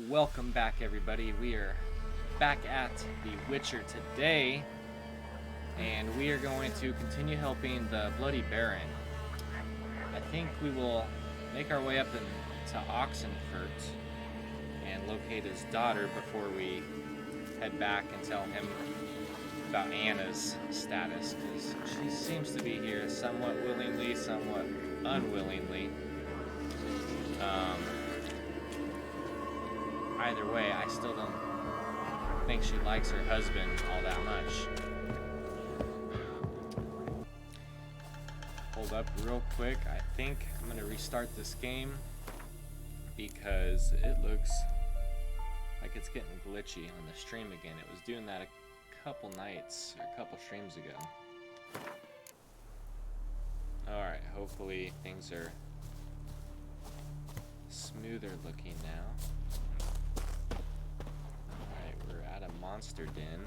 Welcome back, everybody. We are back at the Witcher today, and we are going to continue helping the Bloody Baron. I think we will make our way up to Oxenfurt and locate his daughter before we head back and tell him about Anna's status, because she seems to be here somewhat willingly, somewhat unwillingly. Either way, I still don't think she likes her husband all that much. Hold up real quick. I think I'm going to restart this game because it looks like it's getting glitchy on the stream again. It was doing that a couple nights or a couple streams ago. Alright, hopefully things are smoother looking now. Monster den.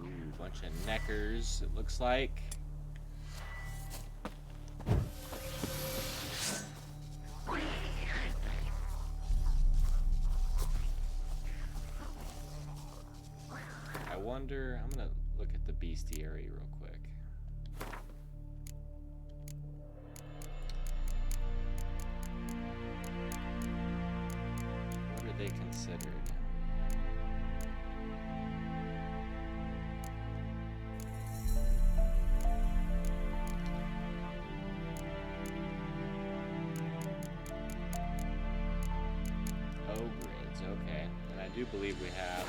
Ooh, bunch of neckers, it looks like. I wonder, I'm gonna look at the bestiary real quick. What are they considered? Okay, and I do believe we have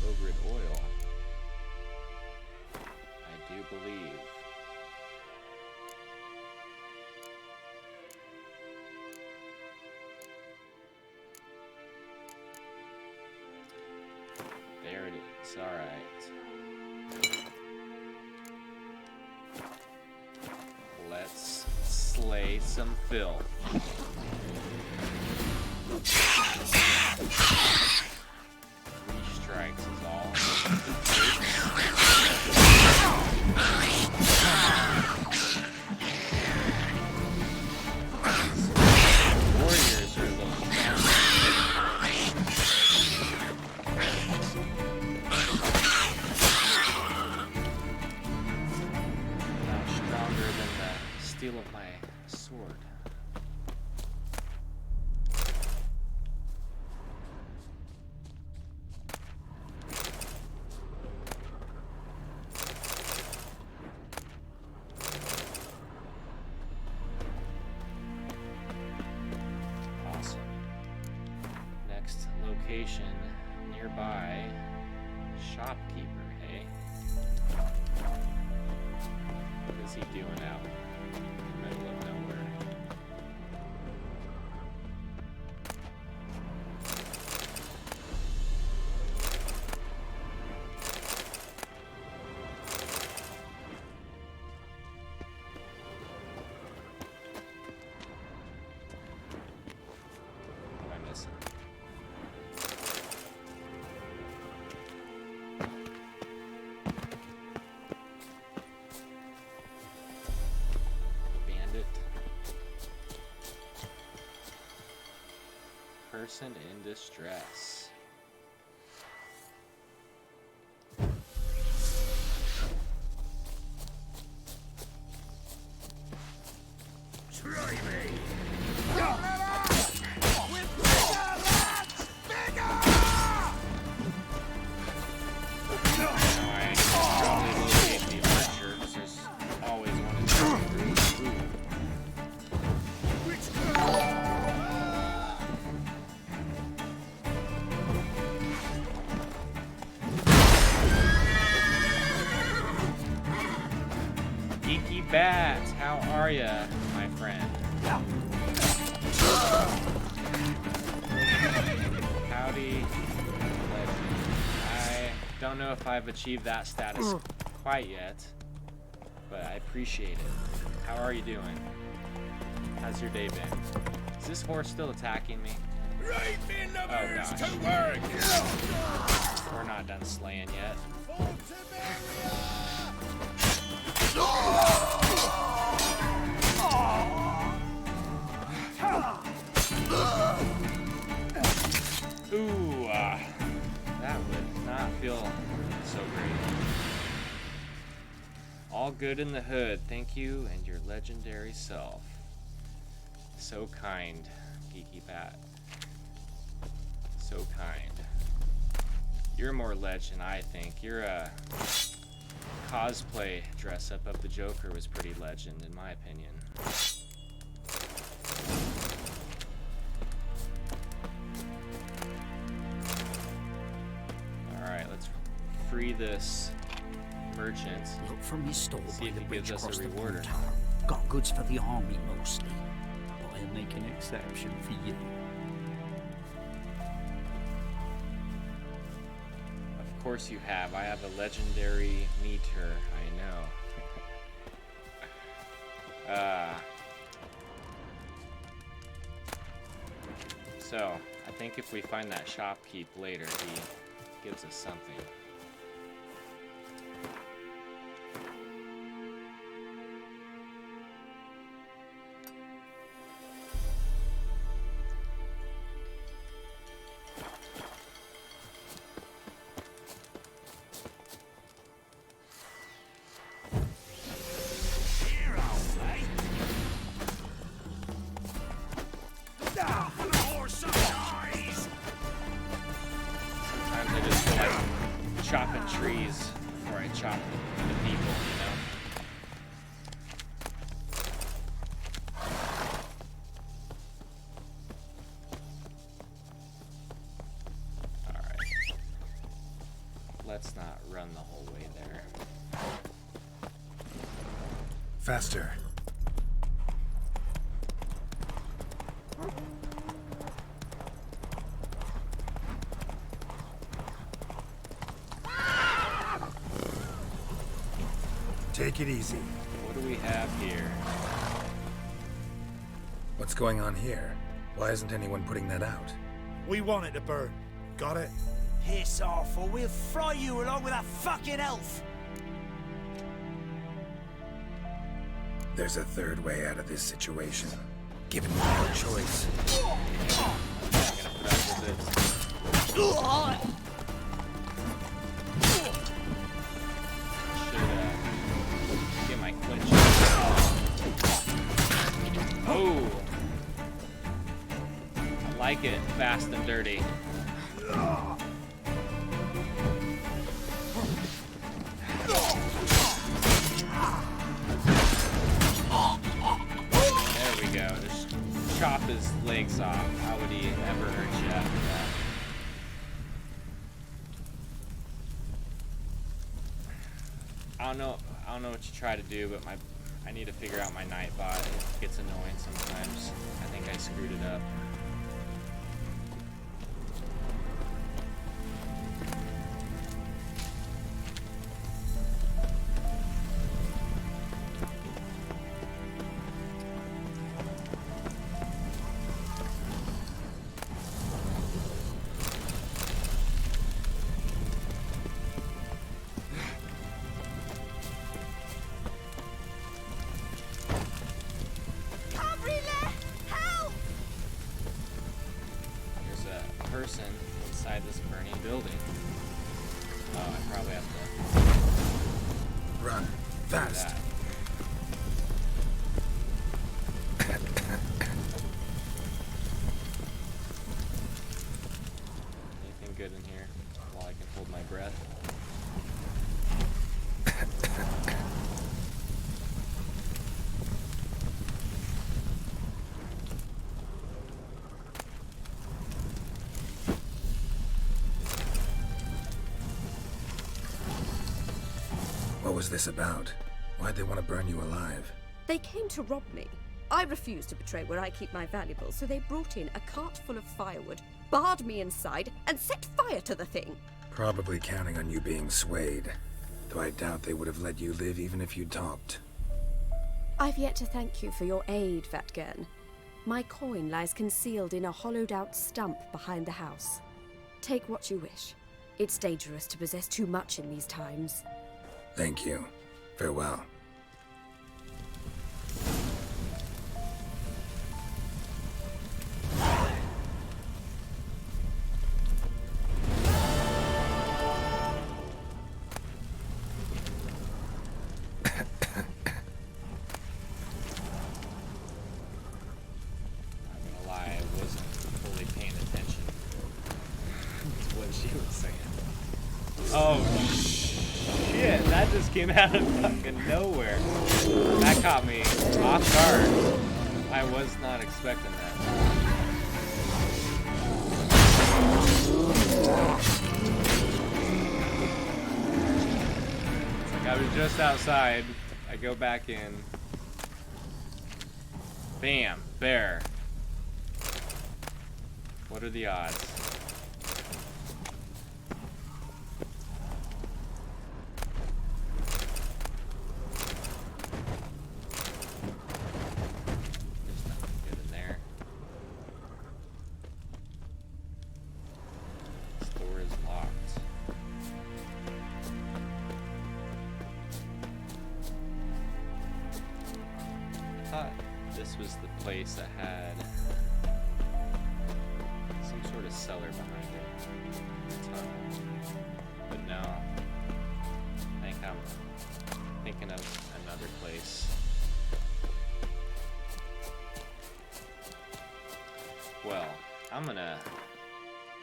ogrid oil. I do believe. There it is. All right. Let's slay some filth. Strikes is all. Warriors are a little now stronger than the steel of my sword. Location nearby. Shopkeeper, hey? What is he doing out in the middle of nowhere? What am I missing? Person in distress. Try me. Bats, how are ya, my friend? Howdy, legend. I don't know if I've achieved that status quite yet, but I appreciate it. How are you doing? How's your day been? Is this horse still attacking me? Right me numbers gosh. to work. We're not done slaying yet. Ooh, that would not feel so great. All good in the hood. Thank you and your legendary self. So kind, Geeky Pat. So kind. You're more legend, I think. Your cosplay dress up of the Joker was pretty legend, in my opinion. Alright, let's free this merchant. Look from his store See by if the he bridge gives us across a the rewarder. Pontar. Got goods for the army mostly, but I'll make an exception for you. Of course you have. I have a legendary meter. I know. So, I think if we find that shopkeep later, he gives us something. Here, old mate. Now for the horse of eyes. Sometimes I just feel like chopping trees before I chop the people, you know? Alright. Let's not run the whole way there. Faster. Take it easy. What do we have here? What's going on here? Why isn't anyone putting that out? We want it to burn. Got it? Piss off, or we'll fry you along with that fucking elf! There's a third way out of this situation. Given me no choice. I'm gonna put up with it. Should get my clinch. Oh! I like it, fast and dirty. There we go. Just chop his legs off. How would he ever hurt you after that? I don't know what you try to do, but I need to figure out my nightbot. It gets annoying sometimes. I think I screwed it up. There's a person inside this burning building. Oh, I probably have to Run. do Fast. that. Anything good in here while I can hold my breath? What was this about? Why'd they want to burn you alive? They came to rob me. I refused to betray where I keep my valuables, so they brought in a cart full of firewood, barred me inside, and set fire to the thing. Probably counting on you being swayed. Though I doubt they would have let you live even if you talked. I've yet to thank you for your aid, Vatgern. My coin lies concealed in a hollowed-out stump behind the house. Take what you wish. It's dangerous to possess too much in these times. Thank you. Farewell. Oh, shit. That just came out of fucking nowhere. That caught me off guard. I was not expecting that. It's like I was just outside. I go back in. Bam. Bear. What are the odds? There's nothing good in there. This door is locked. I thought this was the place that had some sort of cellar behind it. Tunnel. But no. I think I'm thinking of another place. Well, I'm gonna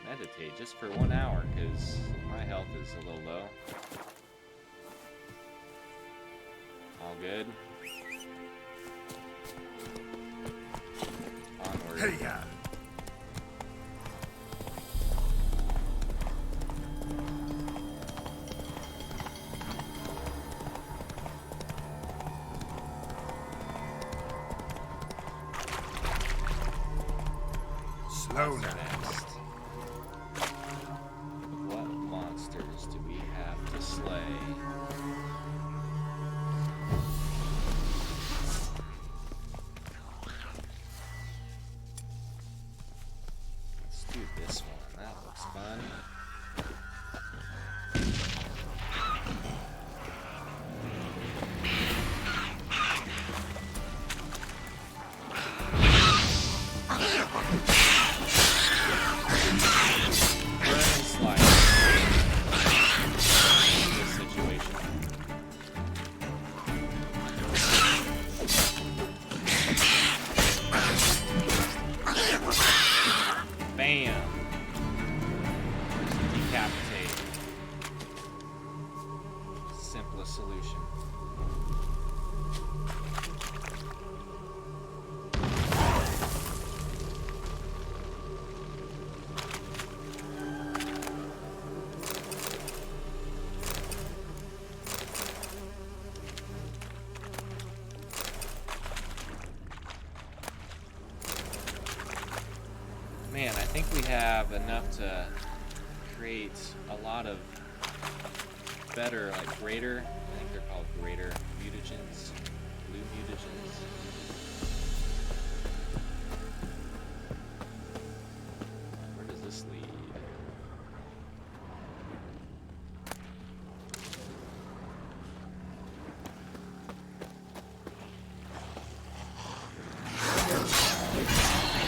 meditate just for 1 hour because my health is a little low. All good. Onward. Hey, yeah. Slow What's now. next? What monsters do we have to slay? Let's do this one. That looks fun. Run and slide. This situation. Bam. Decapitate. Simplest solution. Man, I think we have enough to create a lot of better, like greater, I think they're called greater mutagens, blue mutagens. Where does this lead?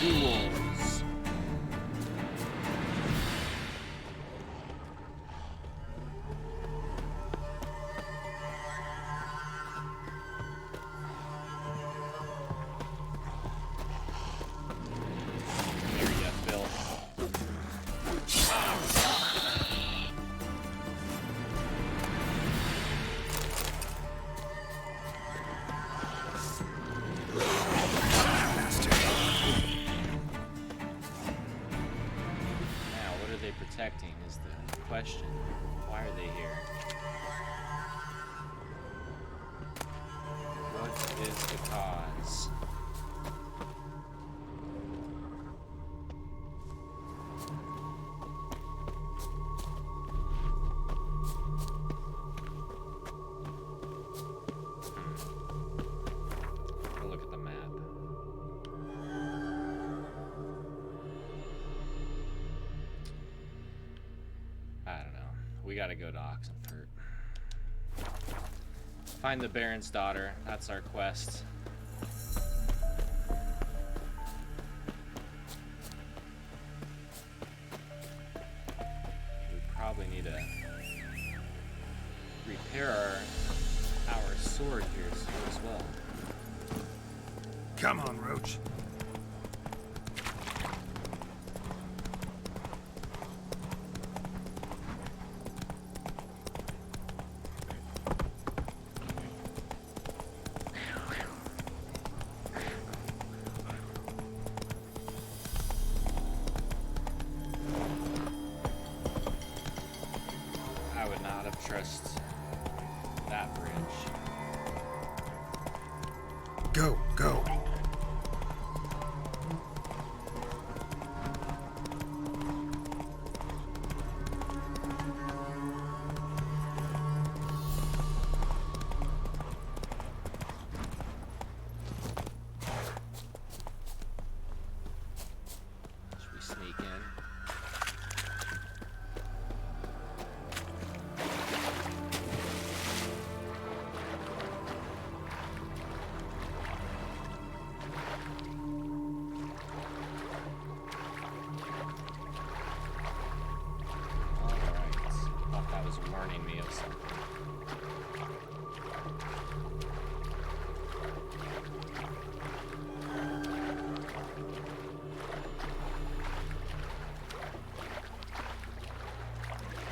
Ghouls. Here you go, Phil. Now, what are they protecting is the question. Why are they here? What is the cause? Go look at the map. I don't know. We gotta go to Oxenfurt. Find the Baron's daughter. That's our quest. We probably need to repair our sword here as well. Come on, Roach. trust that bridge. Go, go. Should we sneak in? Thought that was warning me of something.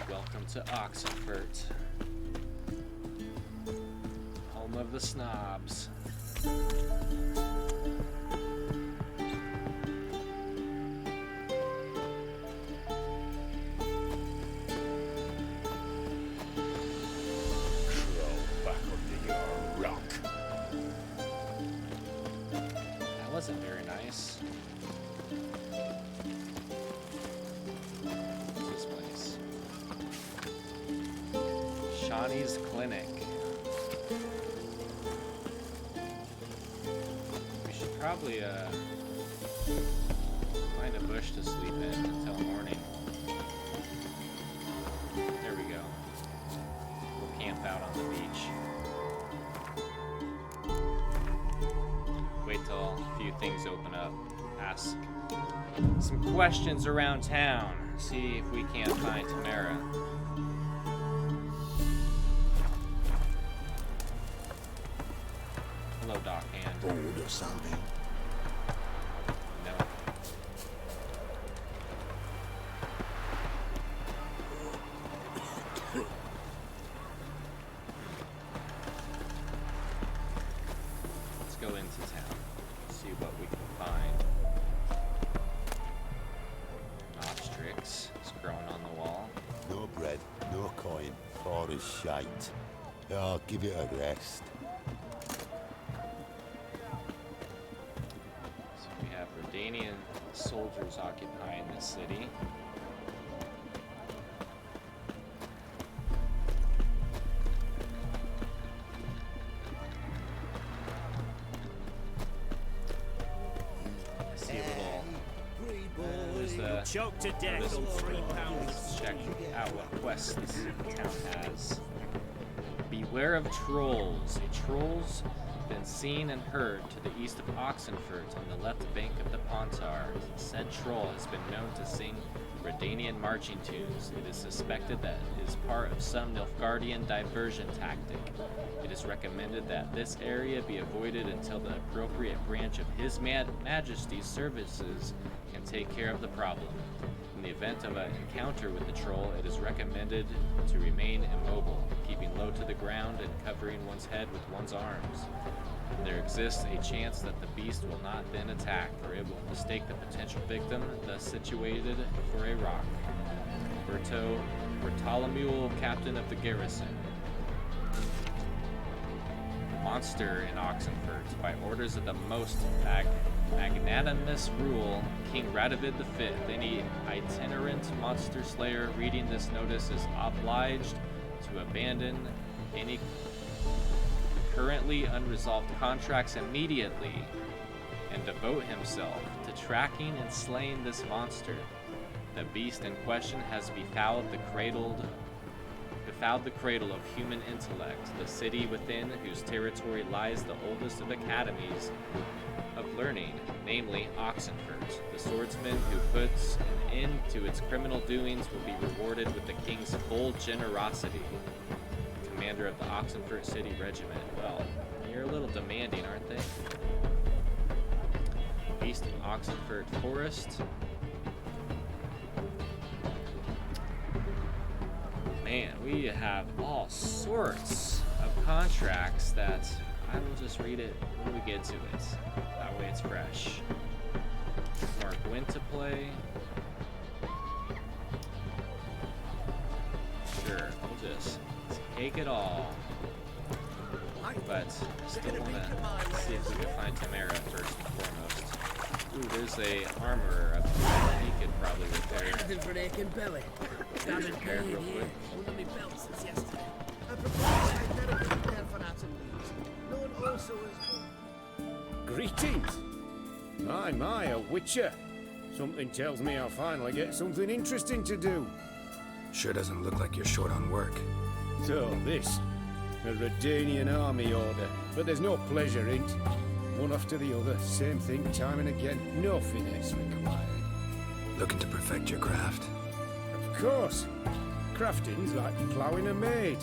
Welcome to Oxenfurt, home of the snobs. Back under your rock. That wasn't very nice. What's this place? Shawnee's Clinic. We should probably find a bush to sleep in until morning. There we go. We'll camp out on the beach. Wait till a few things open up. Ask some questions around town. See if we can't find Tamara. Hello, Doc Hand. Bold or something. No. Let's go into town. See what we can find. Ostrix is growing on the wall. No bread, no coin, all is shite. Oh, give it a rest. So we have Redanian soldiers occupying the city. I see a little. There's the. Choked to death This on is- 3 pounds. Let's check out what quests this town has. Beware of trolls. A troll's been seen and heard to the east of Oxenfurt on the left bank of the Pontar. Said troll has been known to sing Redanian marching tunes. It is suspected that it is part of some Nilfgaardian diversion tactic. It is recommended that this area be avoided until the appropriate branch of His Majesty's services can take care of the problem. In the event of an encounter with the troll, it is recommended to remain immobile, keeping low to the ground and covering one's head with one's arms. There exists a chance that the beast will not then attack, or it will mistake the potential victim thus situated for a rock. Bartholomew, captain of the garrison. Monster in Oxenfurt. By orders of the most magnanimous rule, King Radovid V, any itinerant monster slayer reading this notice is obliged to abandon any currently unresolved contracts immediately and devote himself to tracking and slaying this monster. The beast in question has befouled the cradle of human intellect, the city within whose territory lies the oldest of academies of learning, namely Oxenfurt. The swordsman who puts an end to its criminal doings will be rewarded with the king's full generosity. Commander of the Oxenfurt City Regiment. Well, you're a little demanding, aren't they? Beast in Oxenfurt Forest. Man, we have all sorts of contracts that I will just read it when we get to it. That way it's fresh. More Gwent to play. Sure, we'll just take it all. But I still want to see if we can find Tamara first and foremost. Ooh, there's a armorer up there. He could probably repair Anything for an aching belly. There's repair real quick. One of me belts since yesterday. I propose I better prepare for that and known also as... Greetings! My, a witcher. Something tells me I'll finally get something interesting to do. Sure doesn't look like you're short on work. So, this. A Redanian army order. But there's no pleasure in it. One after the other, same thing time and again. No finesse required. Looking to perfect your craft? Of course. Crafting's like ploughing a maid.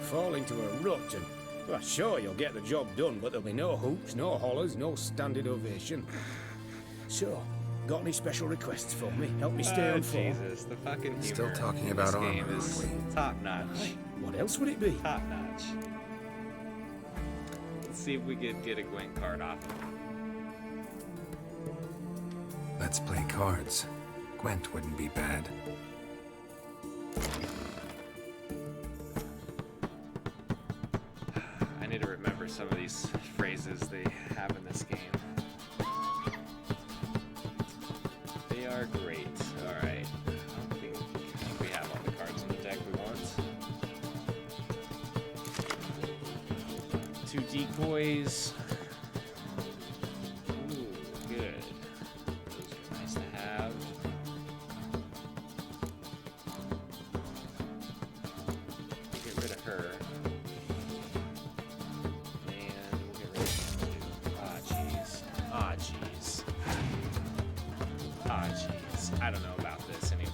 Fall into a rut and... Well, sure, you'll get the job done, but there'll be no hoops, no hollers, no standing ovation. So, got any special requests for me? Help me stay on form. Jesus, the fucking humor Still talking in about this game armor, is aren't we? top notch. What else would it be? Top notch. Let's see if we could get a Gwent card off him. Let's play cards. Gwent wouldn't be bad. I need to remember some of these phrases they have in this game. They are great. Alright. I think we have all the cards in the deck we want. 2 decoys. Ooh, good. Those are nice to have. Get rid of her. And we'll get rid of him too. Ah, jeez. Ah, jeez. Ah, jeez. I don't know about this anymore.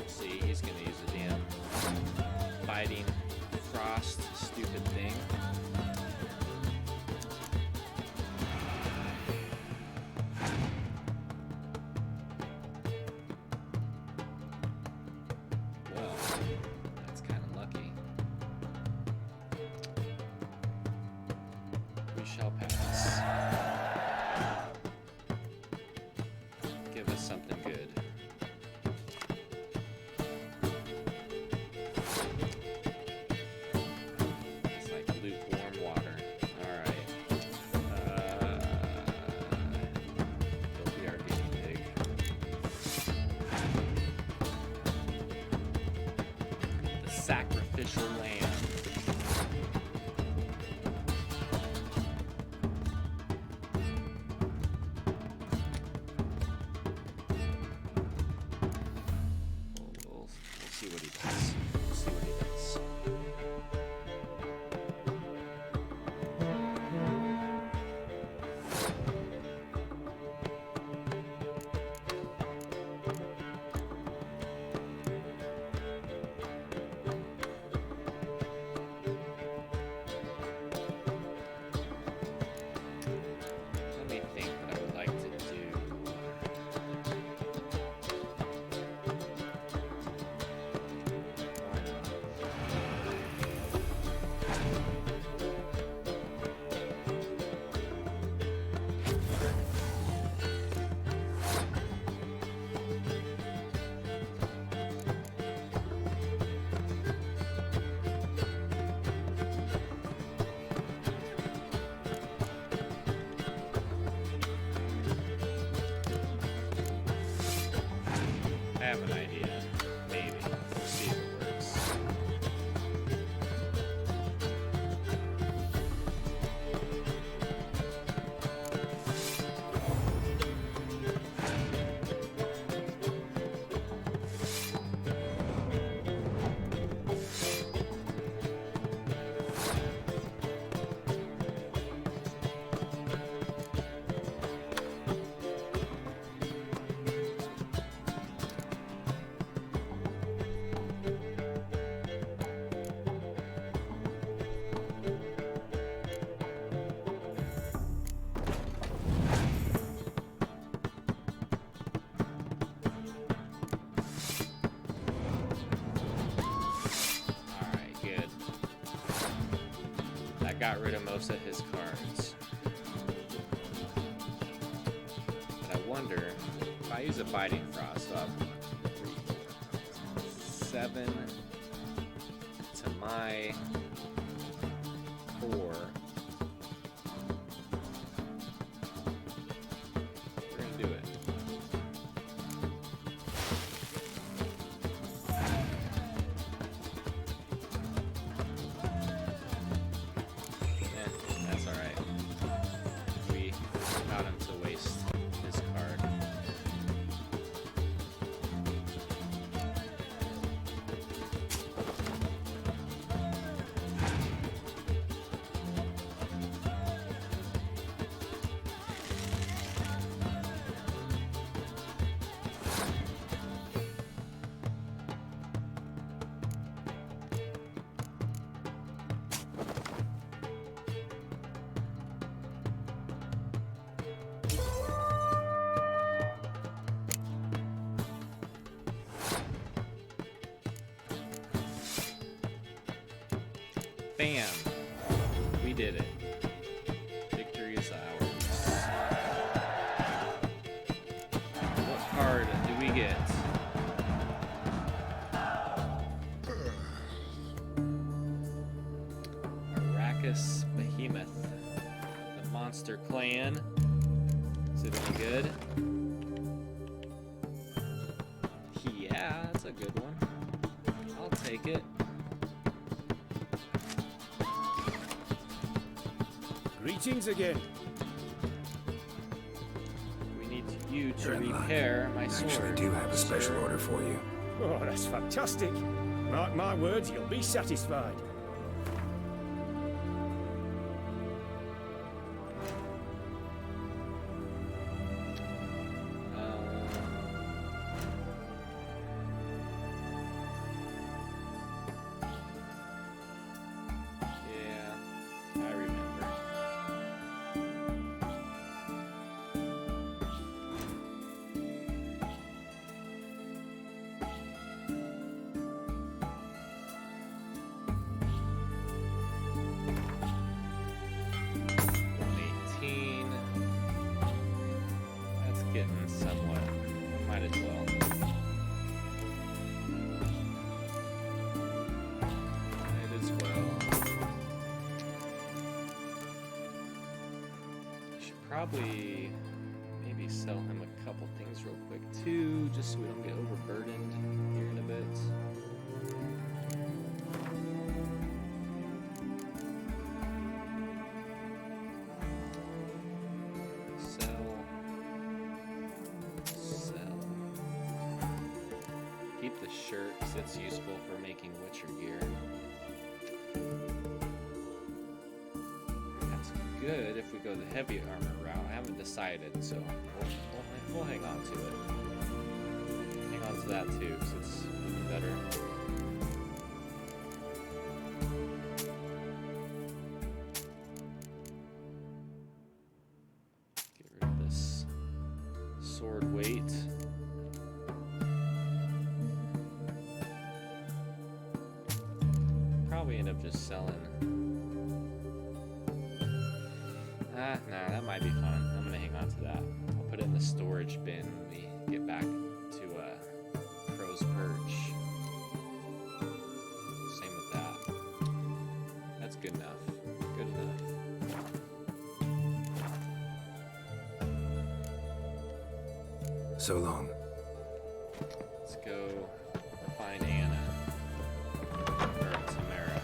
See, he's gonna use the damn fighting frost stupid thing. Well, that's kind of lucky. We shall pass. Give us something good. It's like lukewarm water. Alright. He'll be our guinea pig. The sacrificial lamb. We'll see what he does. We'll see what he does. Let me think what I would like to do. got rid of most of his cards. But I wonder if I use a Biting Frost, I'll have 7 to my 4. We're gonna do it. That's alright. We got him to waste his card. Bam! We did it. Victory is ours. What card do we get? Arrakis Behemoth. The Monster Clan. Is it any good? Yeah, that's a good one. I'll take it. Greetings again. We need you to You're in luck. repair my I sword. actually do have a special sir. order for you. Oh, that's fantastic. Mark my words, you'll be satisfied. Yeah, I remember. That's getting somewhat. Might as well. Might as well. Should probably maybe sell him a couple things real quick too, just so we don't get overburdened here in a bit. Sell. Keep the shirt because it's useful for making Witcher gear. That's good if we go the heavy armor route. I haven't decided, so we'll hang on to it. Hang on to that too, because it's even better. Get rid of this sword weight. Probably end up just selling. Nah, that might be fun. I'm gonna hang on to that. I'll put it in the storage bin when we get back to Crow's Perch. Same with that. That's good enough. Good enough. So long. Let's go find Anna. Or Tamara.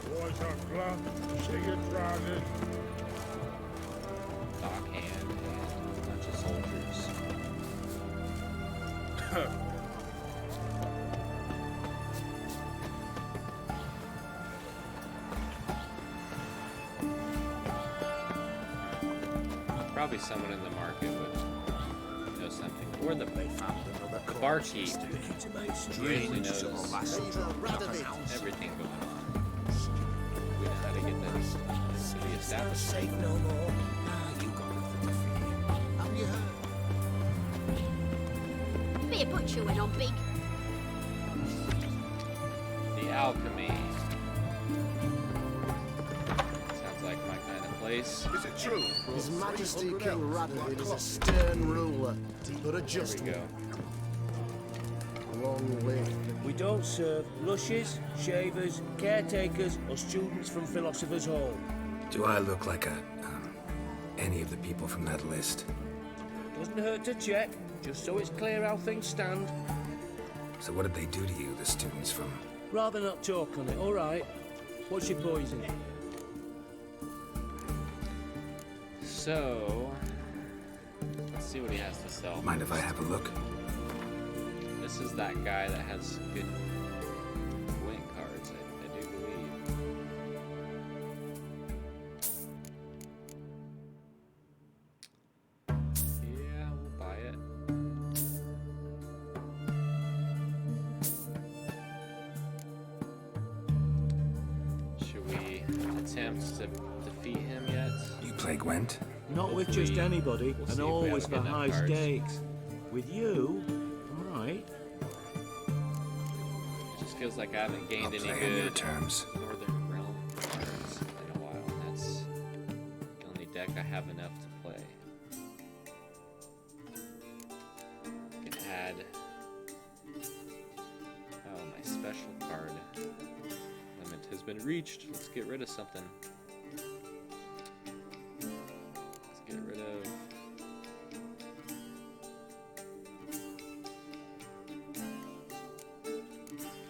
Boys are glad to see you driving. Dockhand and a bunch of soldiers. Probably someone in the market would know something. Or the barkeep usually knows everything going on. We know how to get them into the establishment. Safe no more. Nah, you got nothing to fear. Have you heard? start chewing on big. The alchemy. Sounds like my kind of place. Is it true? His Majesty King Radovin is a stern ruler, but a There just we go. one. Long live. We don't serve lushes, shavers, caretakers, or students from Philosopher's Hall. Do I look like any of the people from that list? Doesn't hurt to check, just so it's clear how things stand. So what did they do to you, the students from... Rather not talk on it, all right? What's your poison? So, let's see what he has to sell. Mind if I have a look? This is that guy that has good winning cards, I do believe. Yeah, we'll buy it. Should we attempt to defeat him yet? You play Gwent? Not with Hopefully, just anybody, we'll see and if we always have for enough high cards. stakes. With you, I might. It just feels like I haven't gained I'll any play on your good terms. Northern Realm cards in a while. And that's the only deck I have enough to play. Can add. Oh, my special card limit has been reached. Let's get rid of something. Let's get rid of.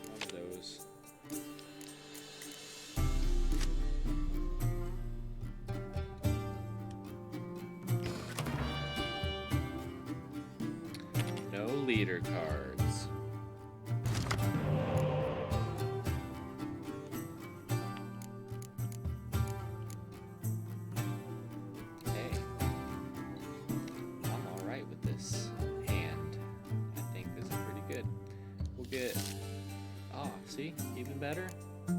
One of those. No leader cards. Hey, I'm alright with this hand. I think this is pretty good. We'll get. Oh, see? Even better? I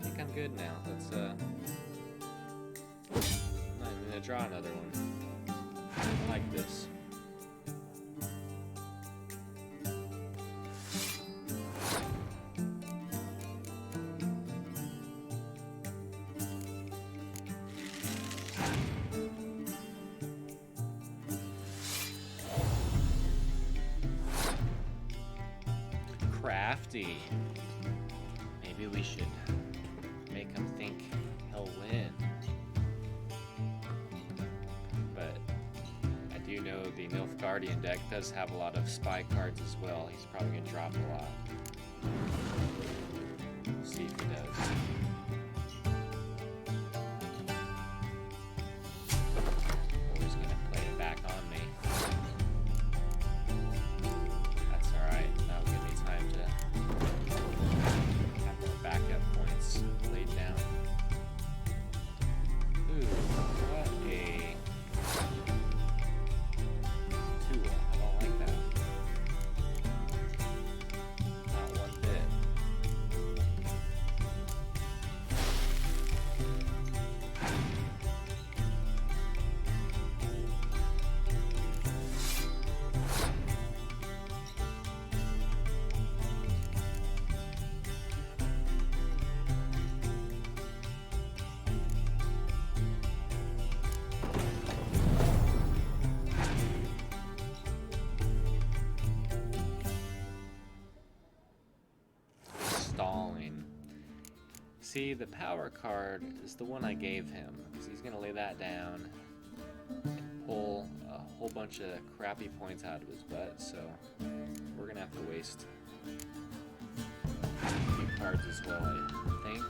think I'm good now. Let's, I'm not even gonna draw another one. I like this. Crafty. Maybe we should make him think he'll win. But I do know the Nilfgaardian deck does have a lot of spy cards as well. He's probably gonna drop a lot. We'll see if he does. Or he's gonna play it back on me. That's alright. That'll give me time to have more backup points laid down. Ooh, what a tool. I don't like that. Not one bit. Stalling. See, the power card is the one I gave him. So he's gonna lay that down and pull a whole bunch of crappy points out of his butt. So we're gonna have to waste a few cards as well, I think.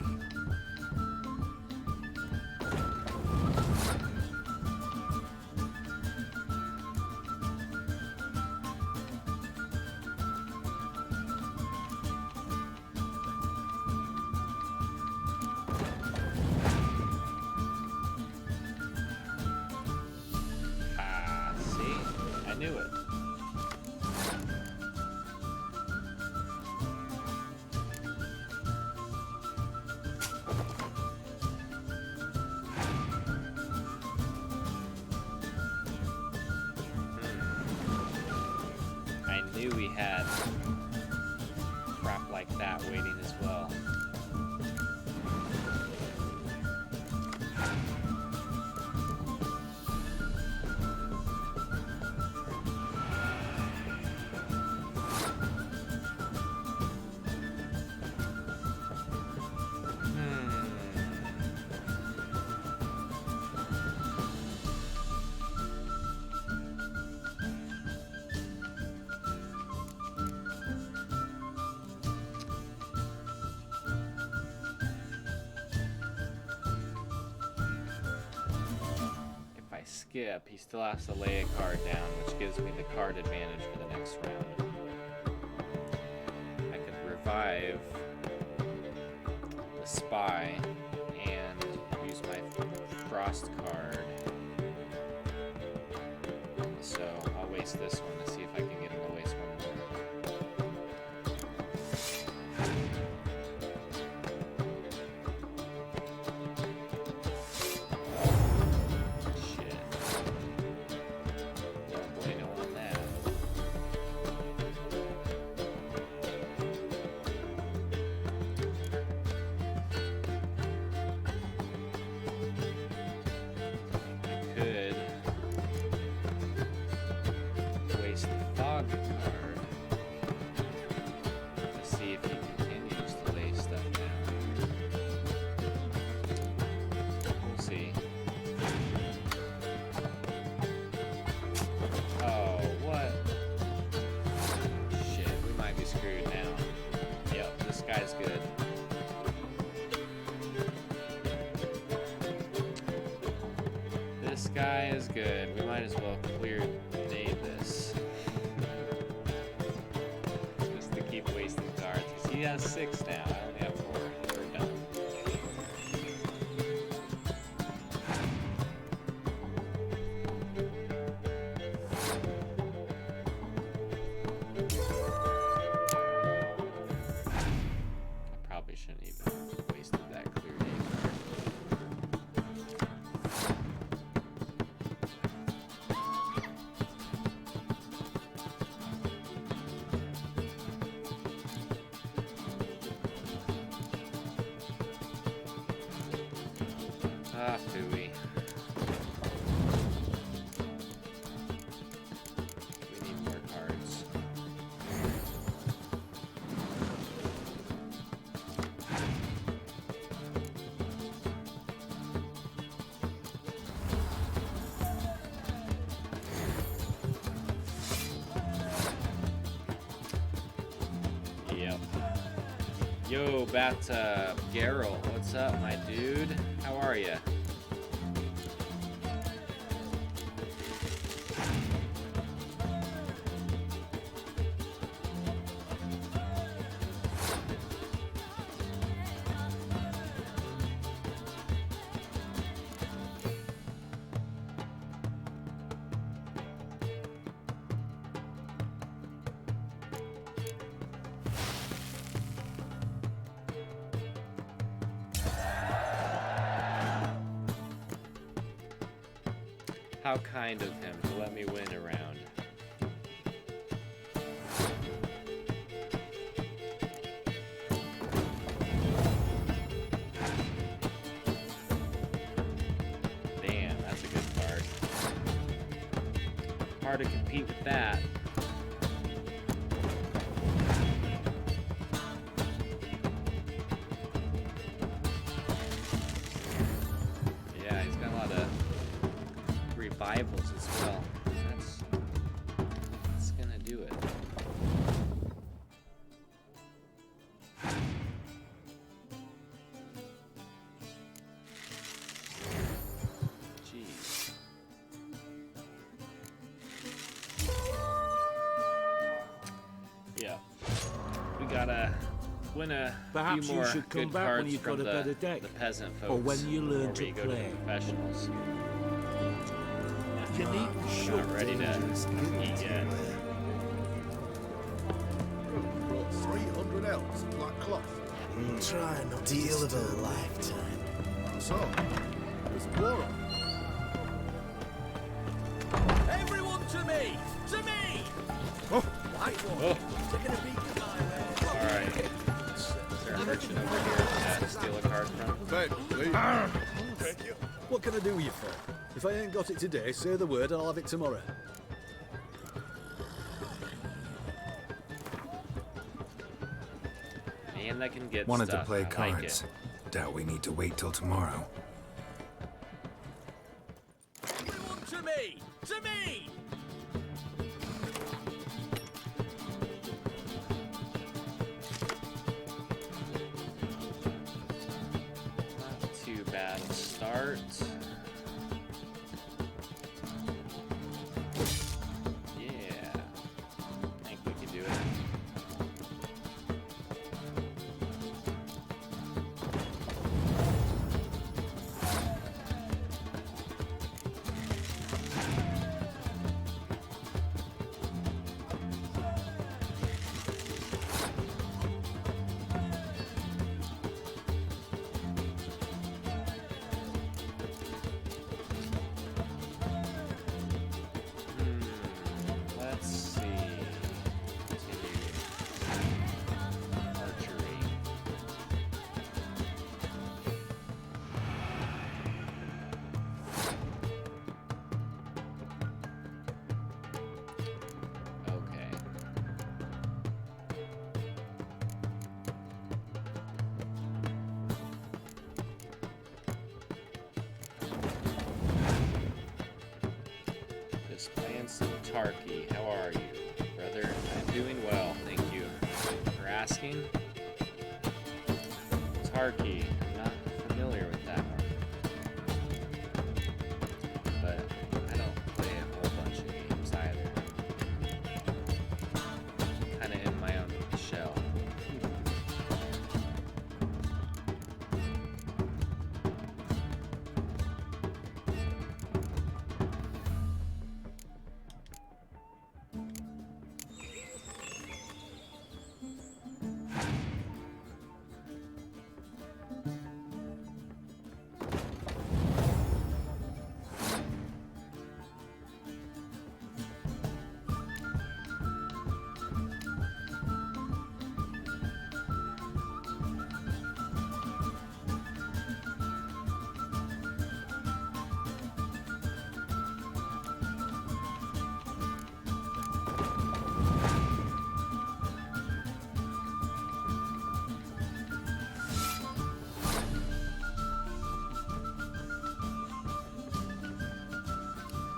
Ah, see? I knew it. I knew he had crap like that waiting as well. Skip, he still has to lay a card down, which gives me the card advantage for the next round. I could revive the spy and use my frost card. So I'll waste this one to see if I can get him to waste one more. This guy is good. We might as well clear Davis. Just to keep wasting cards. Because he has 6 now. I only have 4. We're done. I probably shouldn't even have wasted that clear Davis card. Ah, phooey. We need more cards. Yep. Yo, Geralt, what's up, my dude? How are ya? How kind of him to let me win a round. Damn, that's a good card. Hard to compete with that. Yeah, he's got a lot of revivals as well. That's gonna do it. Jeez. Yeah. We gotta win a Perhaps few you more should come good back when cards you've from got a better deck, the peasant folks or when you learn before we to go to the play. professionals. You need to Not ready to eat yet. Brought 300 elves in black cloth. Try not to deal of a lifetime. So, there's war on. Everyone to me! To me! Oh, why? Oh. Alright. Is there a merchant over here to steal a card from? Thank you. What can I do you for? If I ain't got it today, say the word and I'll have it tomorrow. Man that can get Wanted stuff. to play I like cards. it. Doubt we need to wait till tomorrow. To me! To me! Not too bad a start. Yeah. I think we can do it. Let's see. Continue. Archery. Okay. Just playing some Tarky. How are you, brother? I'm doing well, thank you for asking. Tarky, I'm not familiar with that one. But I don't play a whole bunch of games either. Kinda in my own shell.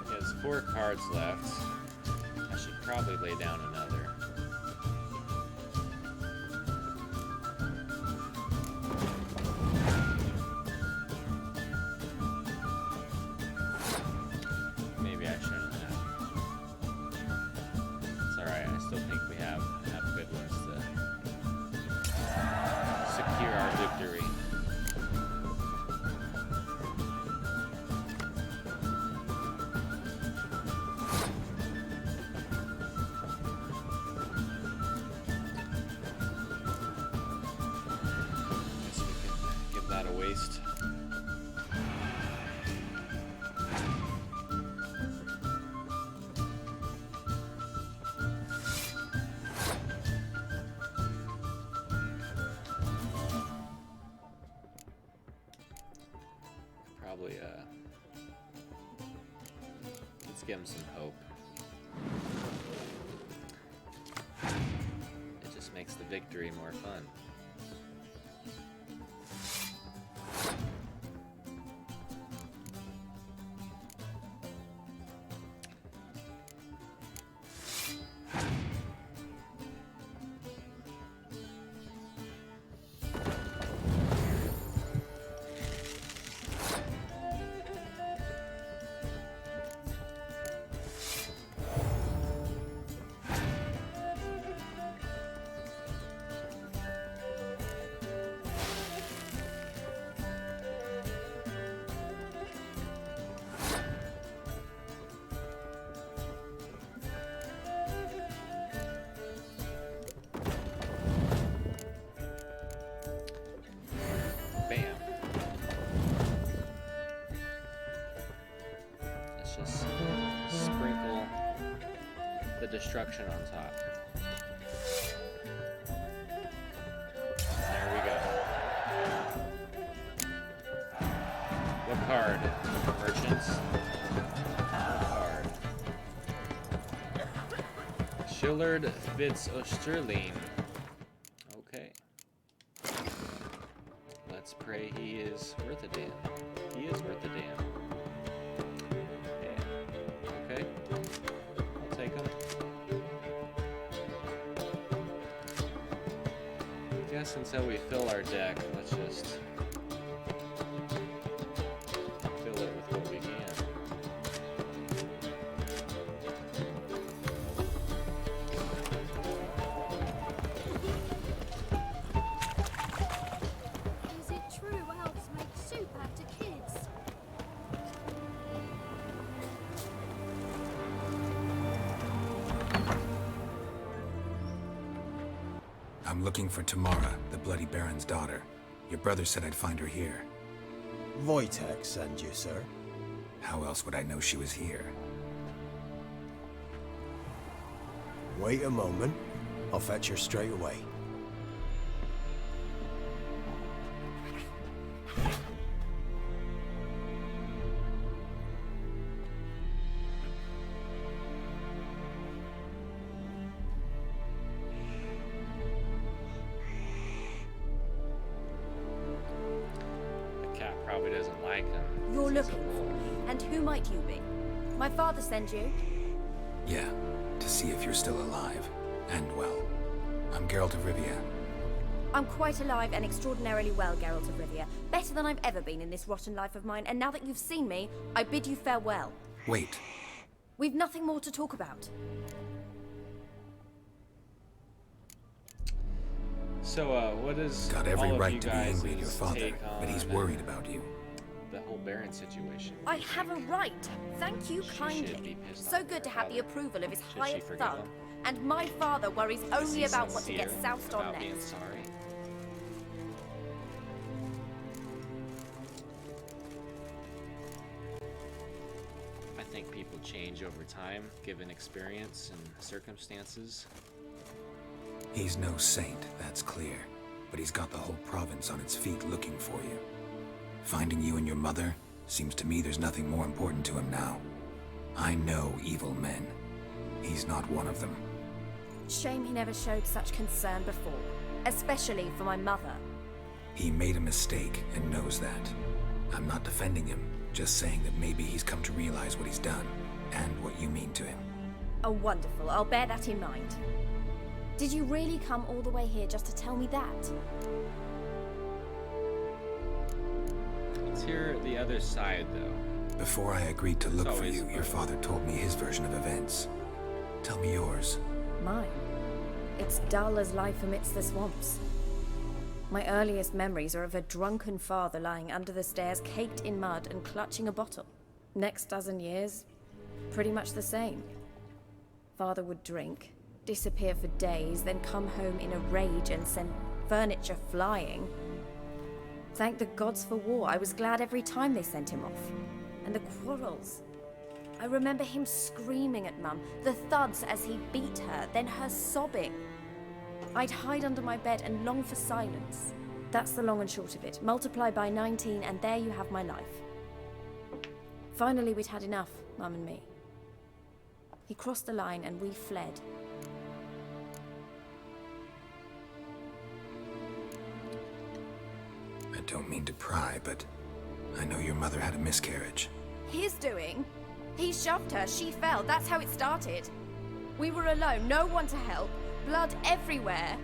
There's 4 cards left. I should probably lay down another. Maybe I shouldn't have. It's alright, I still think we have enough good ones to secure our victory. Guess we can give that a waste. Probably, let's give him some hope. It just makes the victory more fun. Bam. Let's just sprinkle the destruction on top. card, merchants. Card. Schillard Fitz Osterling. Okay. Let's pray he is worth a damn. He is worth a damn. Yeah. Okay. I'll take him. I guess until we fill our deck, let's just fill it with what we can. Is it true elves make soup after kids? I'm looking for Tamara, the Bloody Baron's daughter. Your brother said I'd find her here. Wojtek send you, sir. How else would I know she was here? Wait a moment. I'll fetch her straight away. The cat probably doesn't like him. You're He's a looking wolf. for, and who might you be? My father sent you? Yeah, to see if you're still alive. And well. I'm Geralt of Rivia. I'm quite alive and extraordinarily well, Geralt of Rivia. Better than I've ever been in this rotten life of mine, and now that you've seen me, I bid you farewell. Wait, We've nothing more to talk about. So, what is got every all of you right to be guys' angry at your father, take but he's on worried about you. the whole Baron situation? I have a right. Thank you She should kindly. be pissed So off good at to her have the father. approval of his Should she hired forgive thug. him? And my father worries Is only he about what to get sincere soused on about being next. sorry? I think people change over time, given experience and circumstances. He's no saint, that's clear. But he's got the whole province on its feet looking for you. Finding you and your mother, seems to me there's nothing more important to him now. I know evil men. He's not one of them. Shame he never showed such concern before. Especially for my mother. He made a mistake and knows that. I'm not defending him, just saying that maybe he's come to realize what he's done, and what you mean to him. Oh, wonderful. I'll bear that in mind. Did you really come all the way here just to tell me that? Let's hear the other side, though. Before I agreed to look It's for always you, your fun. father told me his version of events. Tell me yours. Mine. It's dull as life amidst the swamps. My earliest memories are of a drunken father lying under the stairs, caked in mud and clutching a bottle. Next dozen years, pretty much the same. Father would drink, disappear for days, then come home in a rage and send furniture flying. Thank the gods for war. I was glad every time they sent him off. And the quarrels. I remember him screaming at Mum, the thuds as he beat her, then her sobbing. I'd hide under my bed and long for silence. That's the long and short of it. Multiply by 19 and there you have my life. Finally, we'd had enough, Mum and me. He crossed the line and we fled. I don't mean to pry, but I know your mother had a miscarriage. His doing? He shoved her, she fell, that's how it started. We were alone, no one to help, blood everywhere.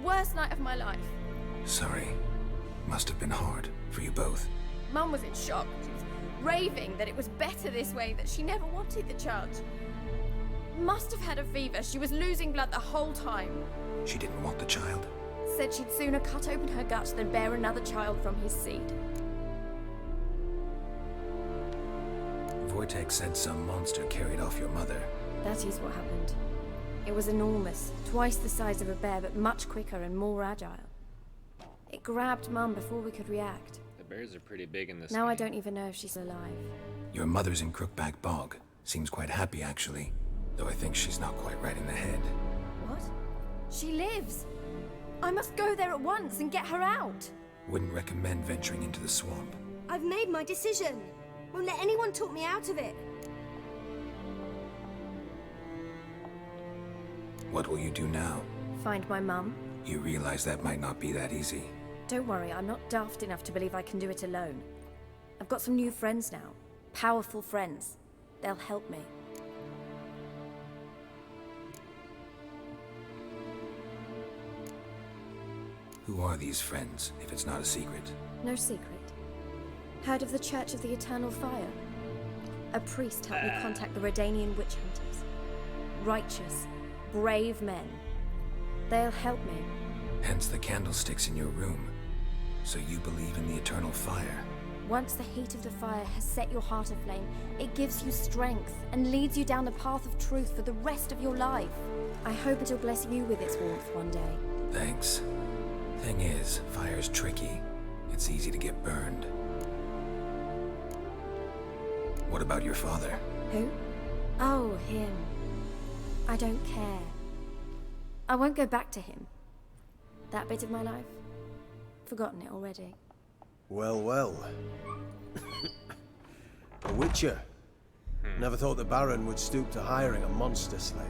Worst night of my life. Sorry. Must have been hard for you both. Mum was in shock. She was raving that it was better this way, that she never wanted the child. Must have had a fever, she was losing blood the whole time. She didn't want the child. Said she'd sooner cut open her gut than bear another child from his seed. Wojtek said some monster carried off your mother. That is what happened. It was enormous, twice the size of a bear, but much quicker and more agile. It grabbed Mum before we could react. The bears are pretty big in this Now I game. don't even know if she's alive. Your mother's in Crookback Bog. Seems quite happy, actually. Though I think she's not quite right in the head. What? She lives! I must go there at once and get her out! Wouldn't recommend venturing into the swamp. I've made my decision. Won't let anyone talk me out of it. What will you do now? Find my mum? You realize that might not be that easy. Don't worry, I'm not daft enough to believe I can do it alone. I've got some new friends now. Powerful friends. They'll help me. Who are these friends, if it's not a secret? No secret. Heard of the Church of the Eternal Fire? A priest helped me contact the Redanian witch hunters. Righteous, brave men. They'll help me. Hence the candlesticks in your room. So you believe in the eternal fire? Once the heat of the fire has set your heart aflame, it gives you strength and leads you down the path of truth for the rest of your life. I hope it'll bless you with its warmth one day. Thanks. Thing is, fire's tricky. It's easy to get burned. What about your father? Who? Oh, him. I don't care. I won't go back to him. That bit of my life? Forgotten it already. Well, well. A witcher. Never thought the Baron would stoop to hiring a monster slayer.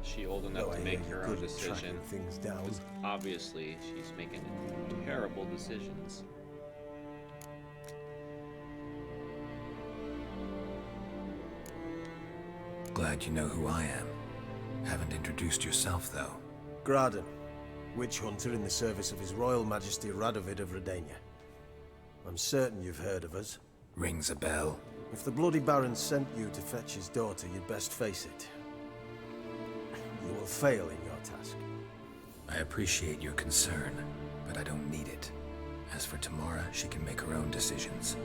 She old enough Though I to make hear her you're own good at tracking decision. things down. 'Cause obviously, she's making terrible decisions. Glad you know who I am. Haven't introduced yourself, though. Graden, witch hunter in the service of His Royal Majesty Radovid of Redania. I'm certain you've heard of us. Rings a bell. If the Bloody Baron sent you to fetch his daughter, you'd best face it. You will fail in your task. I appreciate your concern, but I don't need it. As for Tamara, she can make her own decisions.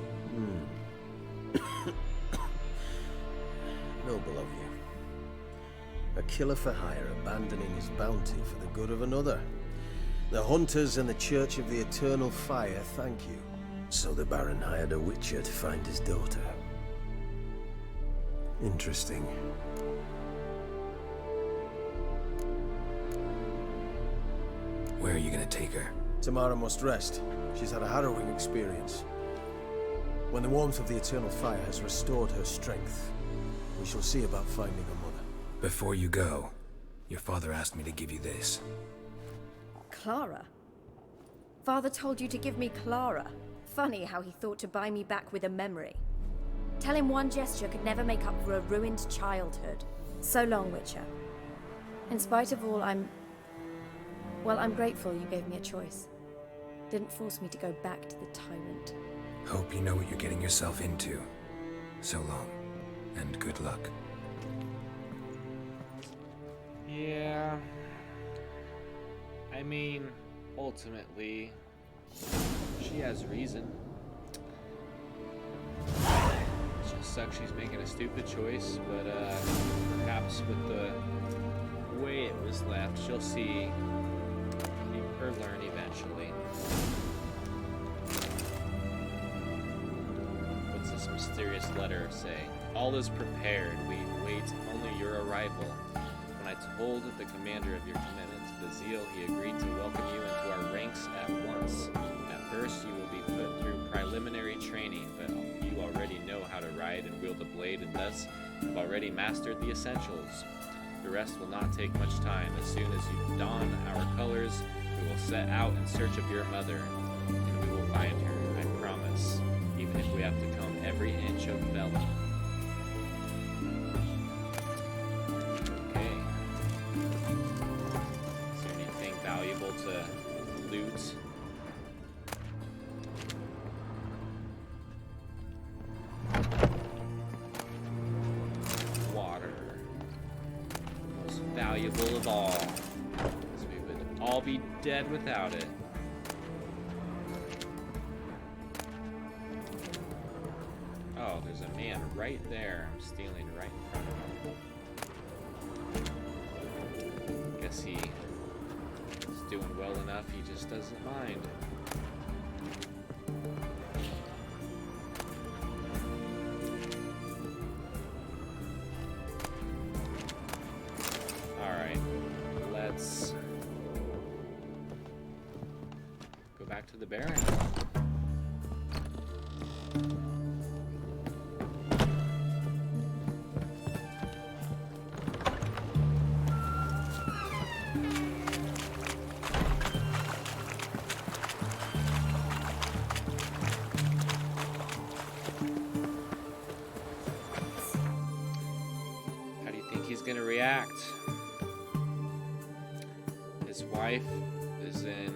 Noble of you. A killer for hire abandoning his bounty for the good of another. The hunters and the Church of the Eternal Fire thank you. So the Baron hired a witcher to find his daughter. Interesting. Where are you gonna take her? Tamara must rest. She's had a harrowing experience. When the warmth of the Eternal Fire has restored her strength, we shall see about finding her mother. Before you go, your father asked me to give you this. Clara? Father told you to give me Clara. Funny how he thought to buy me back with a memory. Tell him one gesture could never make up for a ruined childhood. So long, Witcher. In spite of all, I'm grateful you gave me a choice. Didn't force me to go back to the tyrant. Hope you know what you're getting yourself into. So long, and good luck. Yeah. I mean, ultimately, she has reason. It just sucks she's making a stupid choice, but perhaps with the way it was left, she'll see or learn eventually. What's this mysterious letter say? All is prepared. We wait only your arrival. When I told the commander of your commitment to the zeal, he agreed to welcome you into our ranks at once. At first, you will be put through preliminary training, but you already know how to ride and wield a blade, and thus have already mastered the essentials. The rest will not take much time. As soon as you don our colors, we will set out in search of your mother, and we will find her, I promise, even if we have to comb every inch of velvet. Okay. Is there anything valuable to loot? Water. Most valuable of all. All be dead without it. Oh, there's a man right there. I'm stealing right in front of him. Guess he's doing well enough, he just doesn't mind. Alright, let's go back to the Baron. he's gonna react. His wife is in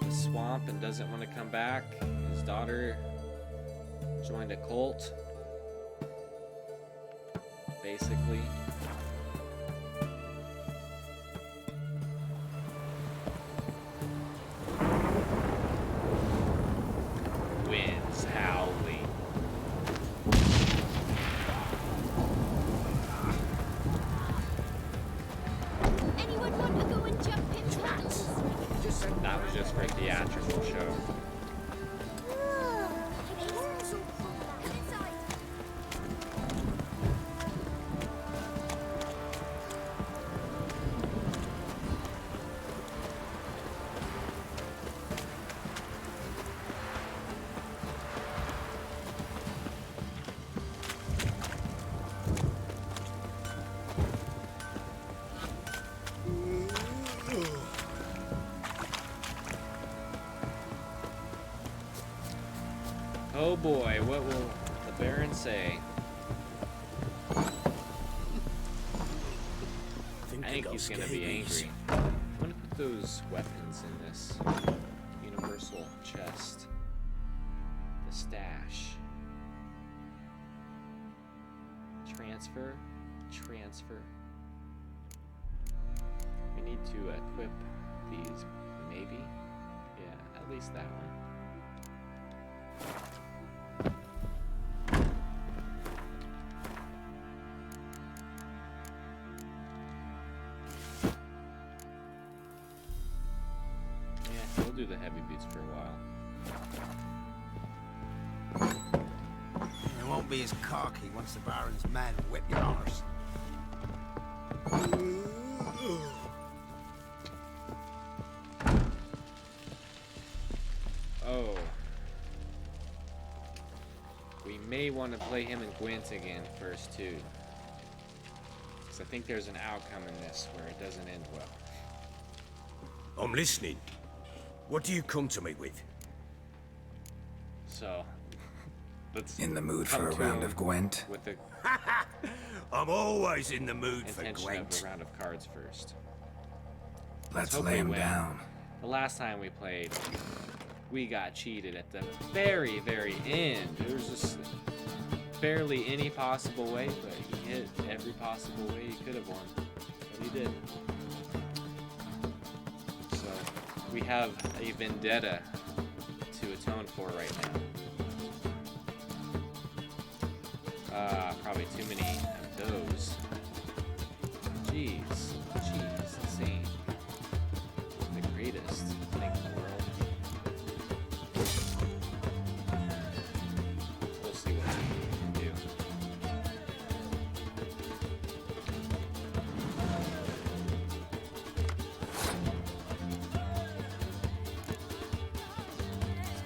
the swamp and doesn't want to come back. His daughter joined a cult, basically. Winds howling. Anyone want to go and jump in tracks? That was just for a theatrical show. Oh boy, what will the Baron say? I think he's gonna be angry. I'm gonna put those weapons in this universal chest. The stash. Transfer. Transfer. We need to equip these, maybe? Yeah, at least that one. Do the heavy boots for a while. They won't be as cocky once the Baron's men whip your arse. Oh. We may want to play him and Gwent again first, too. Because I think there's an outcome in this where it doesn't end well. I'm listening. What do you come to me with? So, let's In the mood for a round of Gwent? with the I'm always in the mood for intention Gwent. of a round of cards first. Let's hope lay we him win. down. The last time we played, we got cheated at the very, very end. There was just barely any possible way, but he hit every possible way he could have won. But he did. So, we have a vendetta to atone for right now. Probably too many of those. Jeez, insane. The greatest thing in the world. We'll see what we can do.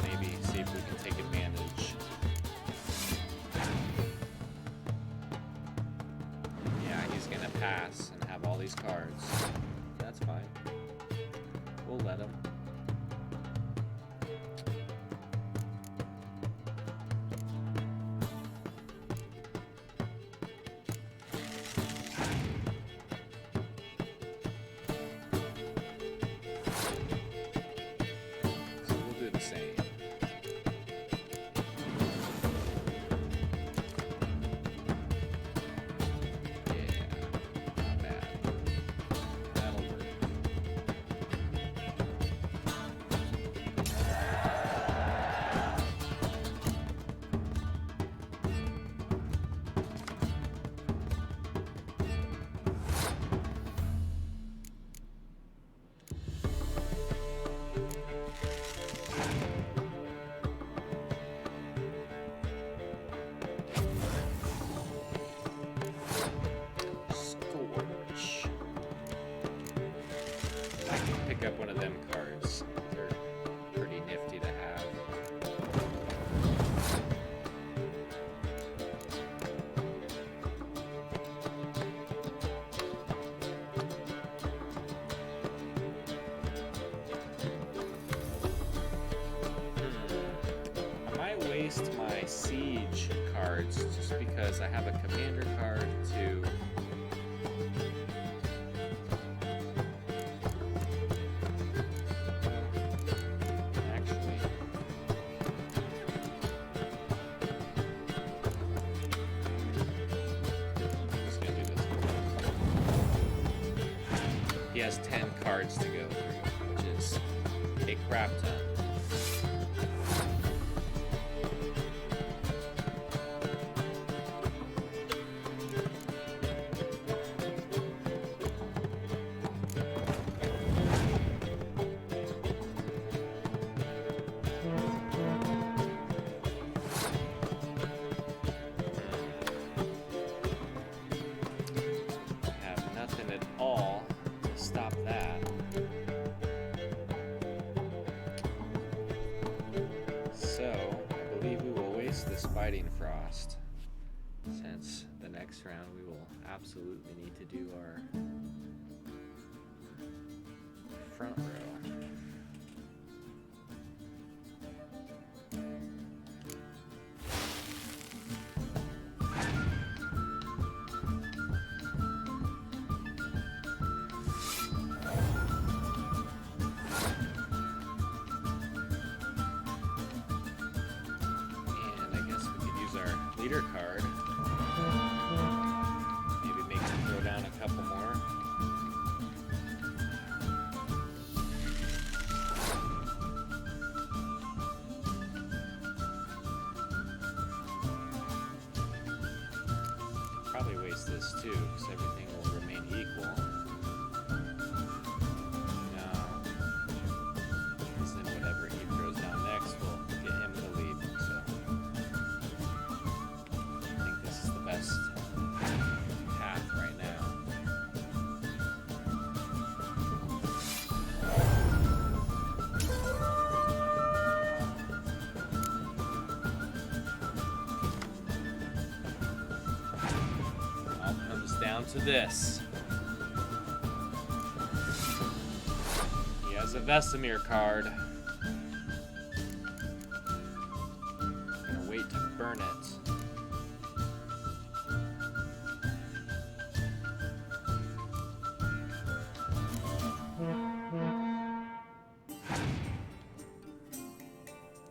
Maybe see if we can take advantage. Yeah, he's gonna pass and have all these cards. That's fine. We'll let him. So we'll do the same. Yeah, not bad. That'll work. Scorch. I can pick up one of them cards. They're pretty nifty to have. I might waste my siege cards just because I have a commander card to has 10 cards to go through, which is a crap ton. Frost, since the next round we will absolutely need to do our front row. Leader card. Maybe make him throw down a couple more. Probably waste this too, because everything will remain equal. No. Because then whatever he throws down next will get him the lead. So best path right now. All comes down to this. He has a Vesemir card. Gonna wait to burn it.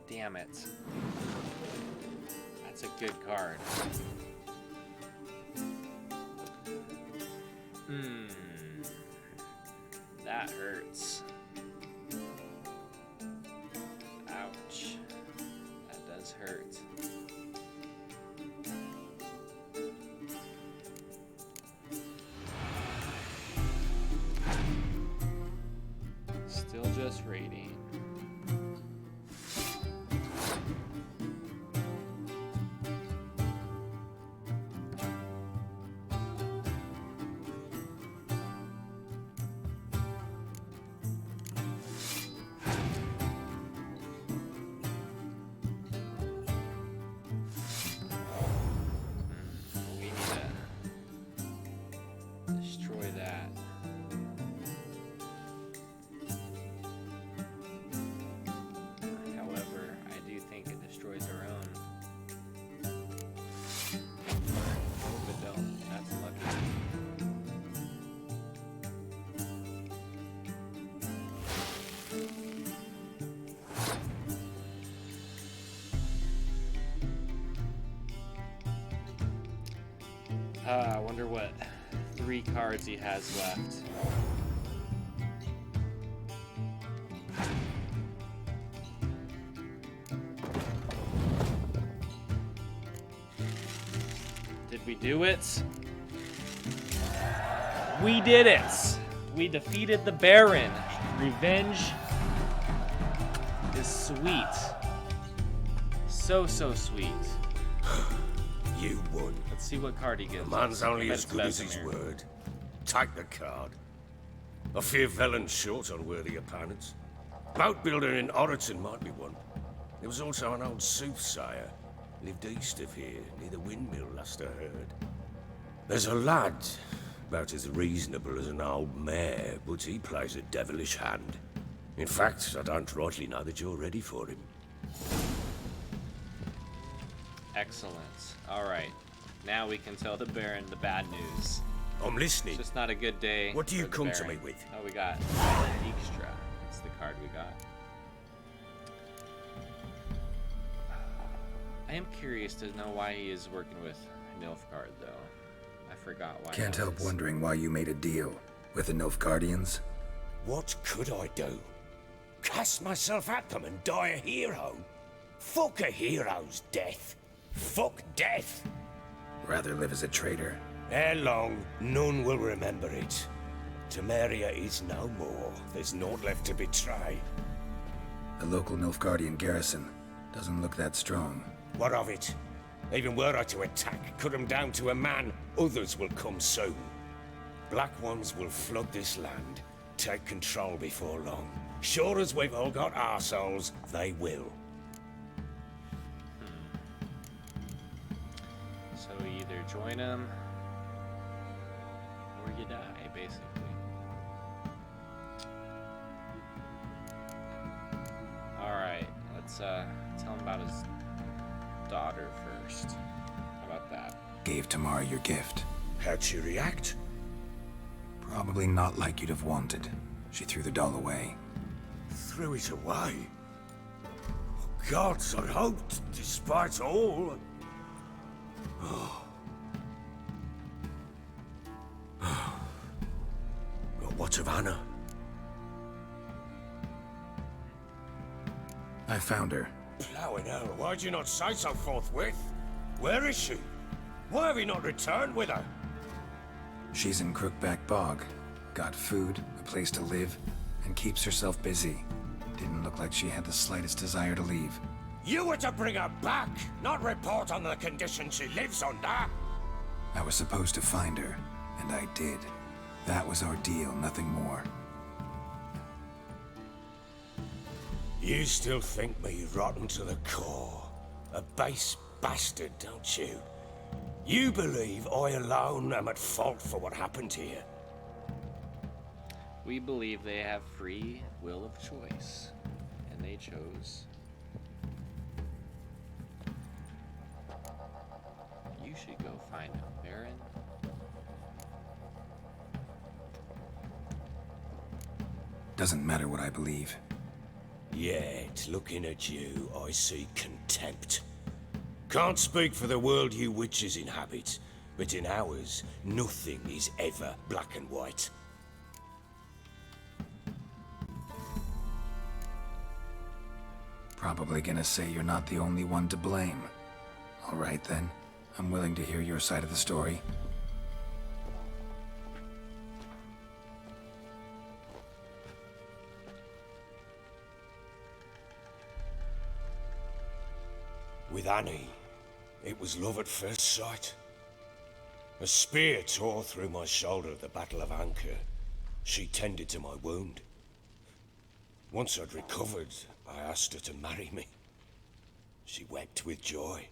Damn it. That's a good card. That hurts. Ouch. That does hurt. Still just raiding. I wonder what 3 cards he has left. Did we do it? We did it! We defeated the Baron. Revenge is sweet. So sweet. You won. Let's see what card he gives. A man's only as good as Vesemir. his word. Take the card. I fear Velen's short on worthy opponents. Boat builder in Oroton might be one. There was also an old soothsayer. Lived east of here, near the windmill, last I heard. There's a lad, about as reasonable as an old mare, but he plays a devilish hand. In fact, I don't rightly know that you're ready for him. Excellent. All right. Now we can tell the Baron the bad news. I'm listening. It's just not a good day. What do you for the come to Baron. me with? Oh, we got Extra. That's the card we got. I am curious to know why he is working with Nilfgaard, though. I forgot why. Can't that help is. wondering why you made a deal with the Nilfgaardians. What could I do? Cast myself at them and die a hero? Fuck a hero's death. Fuck death. Rather live as a traitor. Ere long, none will remember it. Temeria is no more. There's naught left to betray. The local Nilfgaardian garrison doesn't look that strong. What of it? Even were I to attack, cut them down to a man, others will come soon. Black ones will flood this land, take control before long. Sure as we've all got arseholes, they will. So you either join them or you die, basically. Alright, let's tell him about his daughter first. How about that? Gave Tamara your gift. How'd she react? Probably not like you'd have wanted. She threw the doll away. Threw it away? Gods, I hoped, despite all. Oh. But what of Anna? I found her. Plowing hell, why'd you not say so forthwith? Where is she? Why have you not returned with her? She's in Crookback Bog. Got food, a place to live, and keeps herself busy. Didn't look like she had the slightest desire to leave. You were to bring her back, not report on the condition she lives under. I was supposed to find her, and I did. That was our deal, nothing more. You still think me rotten to the core. A base bastard, don't you? You believe I alone am at fault for what happened here? We believe they have free will of choice, and they chose. You should go find him, Baron. Doesn't matter what I believe. Yet, looking at you, I see contempt. Can't speak for the world you witches inhabit, but in ours, nothing is ever black and white. Probably gonna say you're not the only one to blame. All right then, I'm willing to hear your side of the story. With Annie, it was love at first sight. A spear tore through my shoulder at the Battle of Anchor. She tended to my wound. Once I'd recovered, I asked her to marry me. She wept with joy.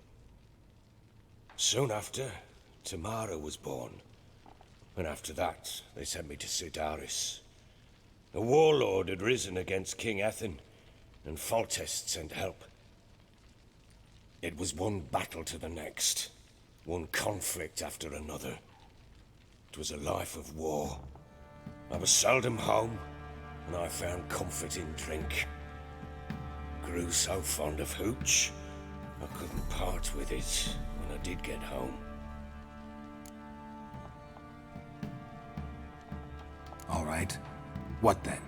Soon after, Tamara was born. And after that, they sent me to Sidaris. A warlord had risen against King Ethan, and Foltest sent help. It was one battle to the next, one conflict after another. It was a life of war. I was seldom home, and I found comfort in drink. Grew so fond of hooch, I couldn't part with it when I did get home. All right. What then?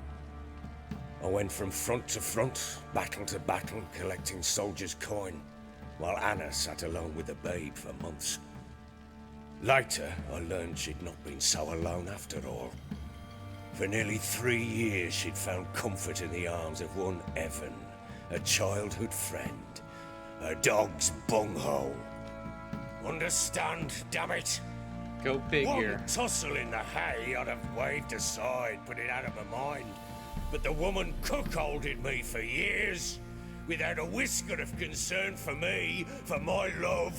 I went from front to front, battle to battle, collecting soldiers' coin, while Anna sat alone with the babe for months. Later, I learned she'd not been so alone after all. For nearly 3 years, she'd found comfort in the arms of one Evan, a childhood friend, a dog's bunghole. Understand, damn it? Go figure. One tussle in the hay I'd have waved aside, put it out of my mind. But the woman cuckolded me for years, without a whisker of concern for me, for my love.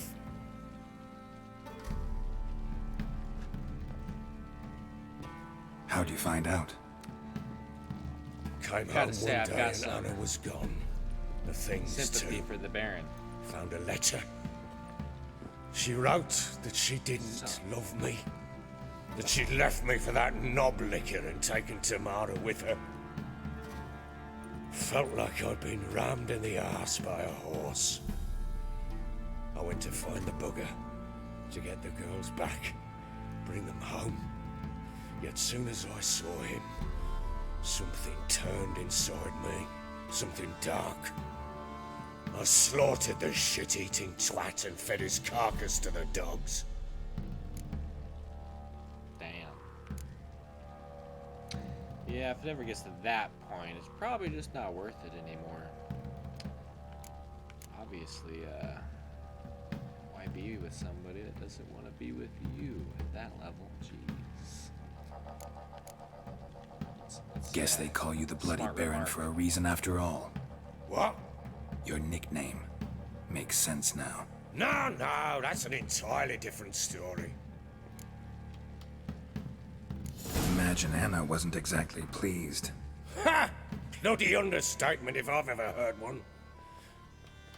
How'd you find out? Came Gotta home say, one I've day got and some Anna was gone. The things sympathy too. for the Baron. Found a letter. She wrote that she didn't love me. That she'd left me for that knob licker and taken Tamara with her. Felt like I'd been rammed in the arse by a horse. I went to find the bugger, to get the girls back, bring them home. Yet soon as I saw him, Something turned inside me. Something dark. I slaughtered the shit-eating twat and fed his carcass to the dogs. Damn. Yeah, if it ever gets to that point, it's probably just not worth it anymore. Obviously, why be with somebody that doesn't want to be with you at that level? Jeez. Guess they call you the Bloody Smart Baron remark. for a reason after all. What? Your nickname makes sense now. No, that's an entirely different story. Imagine Anna wasn't exactly pleased. Ha! Bloody understatement if I've ever heard one.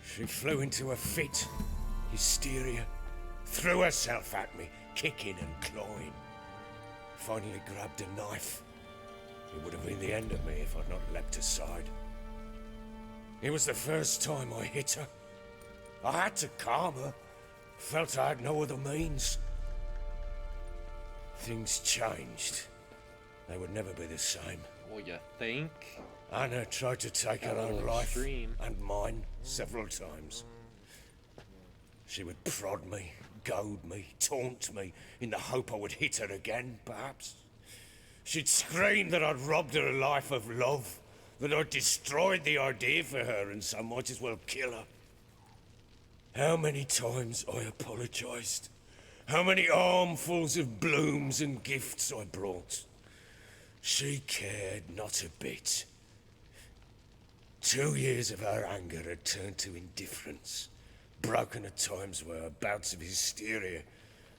She flew into a fit, hysteria, threw herself at me, kicking and clawing. Finally grabbed a knife. It would have been the end of me if I'd not leapt aside. It was the first time I hit her. I had to calm her. Felt I had no other means. Things changed. They would never be the same. Well, you think? Anna tried to take her own life, and mine, several times. She would prod me, goad me, taunt me, in the hope I would hit her again, perhaps. She'd scream that I'd robbed her life of love, that I'd destroyed the idea for her, and so might as well kill her. How many times I apologized. How many armfuls of blooms and gifts I brought. She cared not a bit. 2 years of her anger had turned to indifference, broken at times by her bouts of hysteria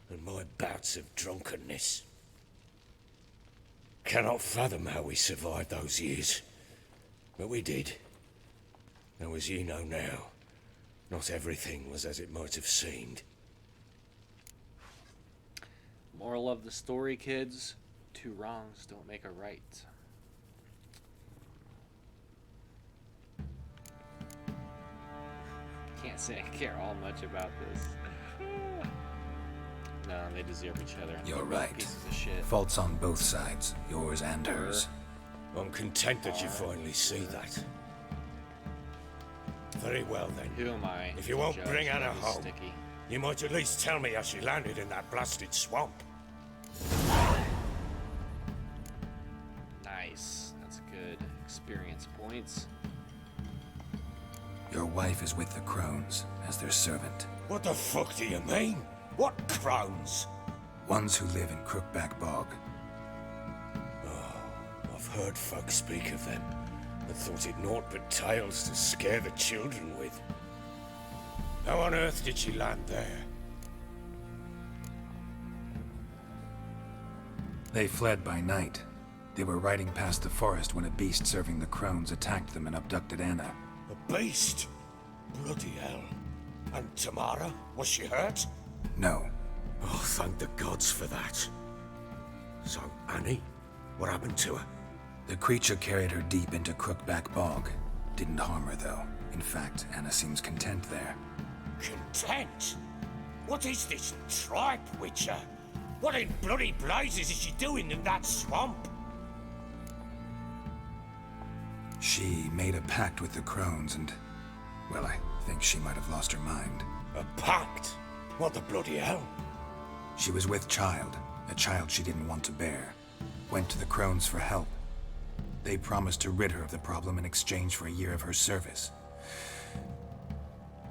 and my bouts of drunkenness. Cannot fathom how we survived those years, but we did. Though as you know now, not everything was as it might have seemed. Moral of the story, kids: 2 wrongs don't make a right. Can't say I care all much about this. No, they deserve each other. You're They're both right. Pieces of shit. Faults on both sides, yours and hers. I'm content that you finally see that. Very well then. Who am I? If you to won't judge bring Anna what is home, sticky? you might at least tell me how she landed in that blasted swamp. Nice. That's good. Experience points. Your wife is with the Crones as their servant. What the fuck do you mean? What Crones? Ones who live in Crookback Bog. I've heard folk speak of them, but thought it naught but tales to scare the children with. How on earth did she land there? They fled by night. They were riding past the forest when a beast serving the Crones attacked them and abducted Anna. A beast? Bloody hell. And Tamara? Was she hurt? No. Oh, thank the gods for that. So, Annie? What happened to her? The creature carried her deep into Crookback Bog. Didn't harm her, though. In fact, Anna seems content there. Content? What is this tripe, Witcher? What in bloody blazes is she doing in that swamp? She made a pact with the Crones and... well, I think she might have lost her mind. A pact? What the bloody hell? She was with child, a child she didn't want to bear. Went to the Crones for help. They promised to rid her of the problem in exchange for a year of her service.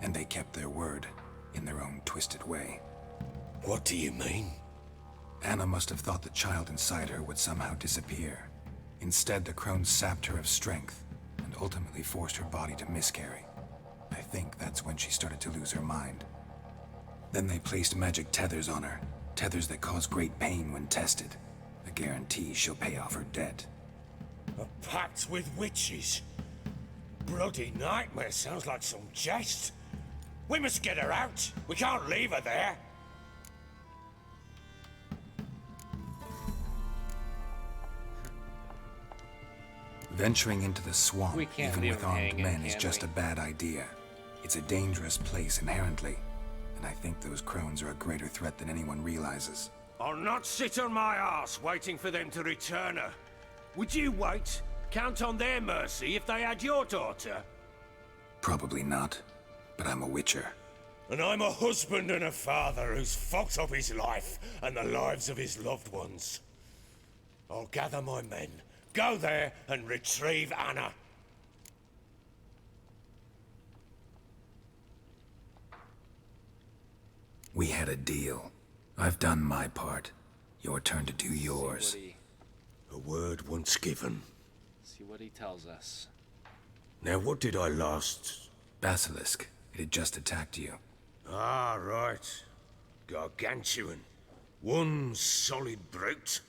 And they kept their word, in their own twisted way. What do you mean? Anna must have thought the child inside her would somehow disappear. Instead, the Crones sapped her of strength, and ultimately forced her body to miscarry. I think that's when she started to lose her mind. Then they placed magic tethers on her, tethers that cause great pain when tested. A guarantee she'll pay off her debt. A pact with witches? Bloody nightmare, sounds like some jest. We must get her out. We can't leave her there. Venturing into the swamp, We can't even leave with them armed hanging, men, is can just we? a bad idea. It's a dangerous place inherently, and I think those Crones are a greater threat than anyone realizes. I'll not sit on my ass waiting for them to return her. Would you wait? Count on their mercy if they had your daughter? Probably not, but I'm a witcher. And I'm a husband and a father who's fucked up his life and the lives of his loved ones. I'll gather my men, go there and retrieve Anna. We had a deal. I've done my part. Your turn to do yours. A word once given. See what he tells us. Now what did I last... Basilisk. It had just attacked you. Ah, right. Gargantuan. One solid brute.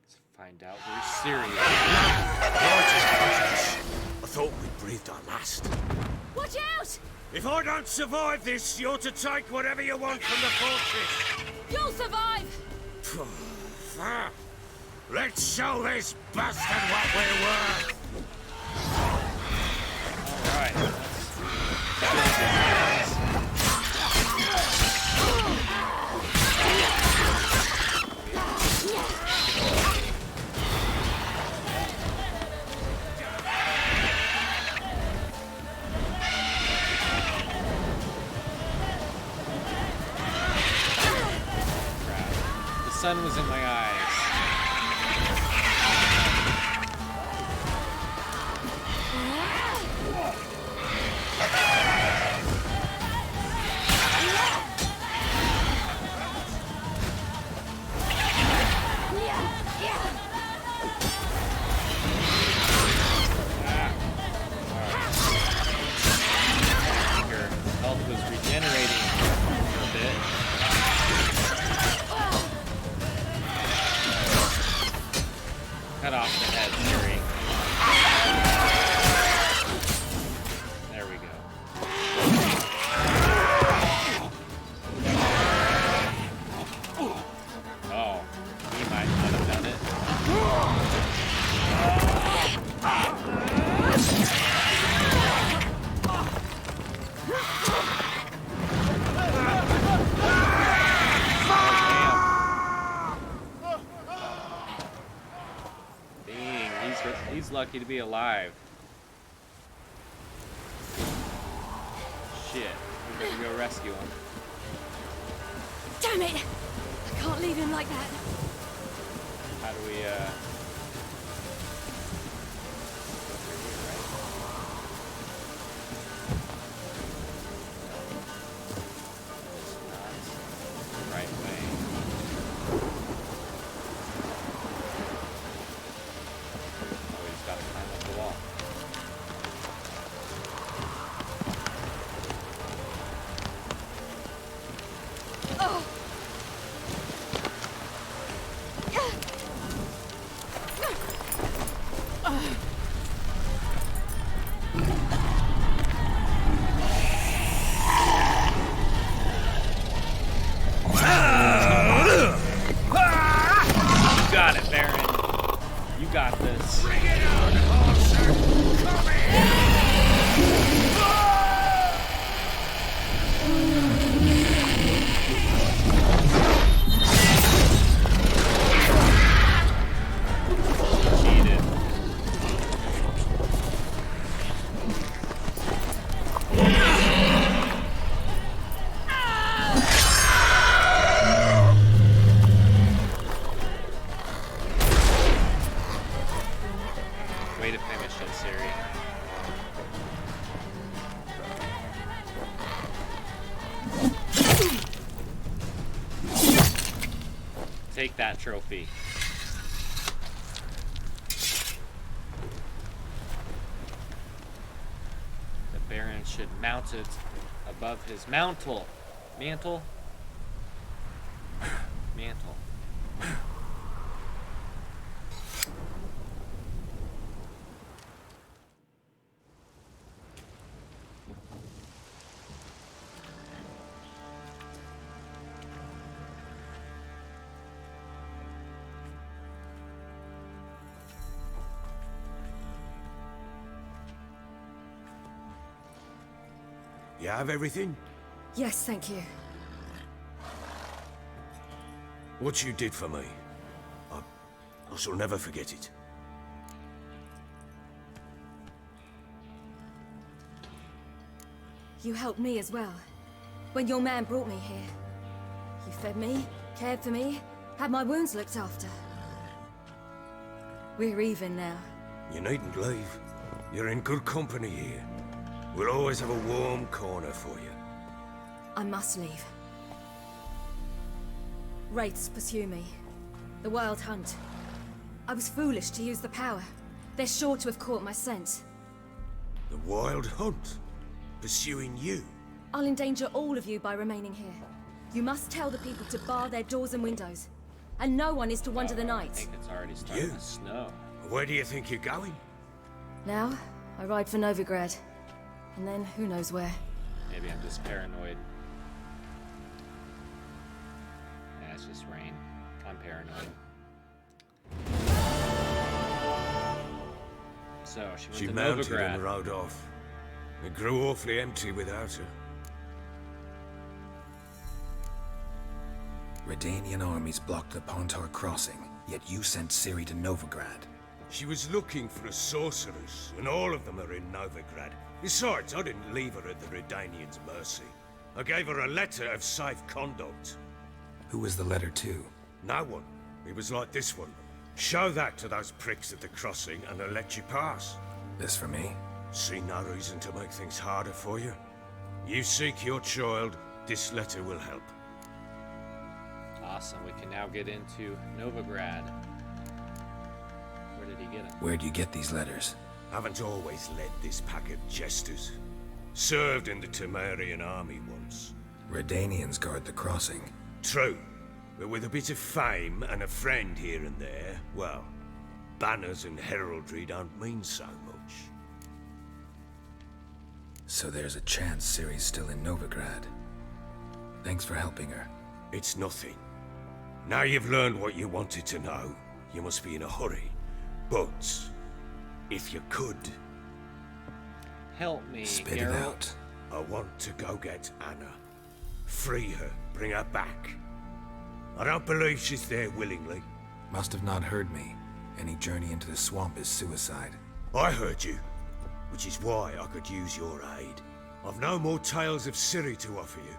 Let's find out we're serious. I thought we breathed our last. Watch out! If I don't survive this, you're to take whatever you want from the fortress. You'll survive! Let's show this bastard what we're worth. All right. The sun was in my eyes. Health was regenerating for a bit. Cut off the head, Fury. There we go. Oh, he might not have done it. He's lucky to be alive. Shit, we better go rescue him. Damn it! I can't leave him like that. How do we, go through here, right? It's not the right way. Got to climb up the wall. Oh. You got it, Baron. You got this. Bring it on, horse! Come here! Cheated. Way to finish it, Siri. Take that trophy. The Baron should mount it above his mantle. Mantle? Mantle. You have everything? Yes, thank you. What you did for me? I shall never forget it. You helped me as well. When your man brought me here. You fed me, cared for me, had my wounds looked after. We're even now. You needn't leave. You're in good company here. We'll always have a warm corner for you. I must leave. Wraiths pursue me. The Wild Hunt. I was foolish to use the power. They're sure to have caught my scent. The Wild Hunt? Pursuing you? I'll endanger all of you by remaining here. You must tell the people to bar their doors and windows. And no one is to wander the I night. think it's already starting to snow. Where do you think you're going? Now, I ride for Novigrad. And then who knows where. Maybe I'm just paranoid. Yeah, it's just rain. I'm paranoid. So She went to mounted Novigrad. and rode off. It grew awfully empty without her. Redanian armies blocked the Pontar crossing, yet you sent Ciri to Novigrad. She was looking for a sorceress, and all of them are in Novigrad. Besides, I didn't leave her at the Redanians' mercy. I gave her a letter of safe conduct. Who was the letter to? No one. It was like this one. Show that to those pricks at the crossing, and they'll let you pass. This for me? See no reason to make things harder for you. You seek your child, this letter will help. Awesome. We can now get into Novigrad. Where did he get it? Where'd you get these letters? Haven't always led this pack of jesters. Served in the Tamarian army once. Redanians guard the crossing. True, but with a bit of fame and a friend here and there, well, banners and heraldry don't mean so much. So there's a chance Ciri's still in Novigrad. Thanks for helping her. It's nothing. Now you've learned what you wanted to know, you must be in a hurry. But, if you could... Help me, Spit Geralt. it out. I want to go get Anna. Free her, bring her back. I don't believe she's there willingly. Must have not heard me. Any journey into the swamp is suicide. I heard you, which is why I could use your aid. I've no more tales of Ciri to offer you,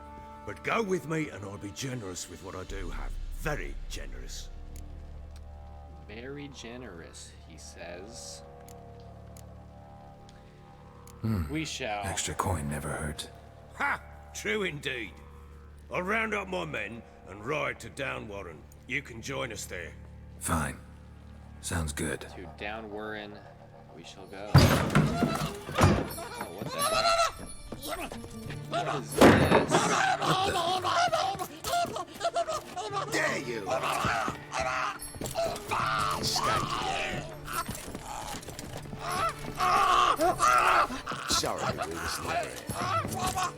but go with me and I'll be generous with what I do have. Very generous. Very generous, he says. Hmm. We shall. Extra coin never hurt. Ha! True indeed. I'll round up my men and ride to Downwarren. You can join us there. Fine. Sounds good. To Downwarren, we shall go. Oh, what the heck? What is this? Dare you! Sorry, we was never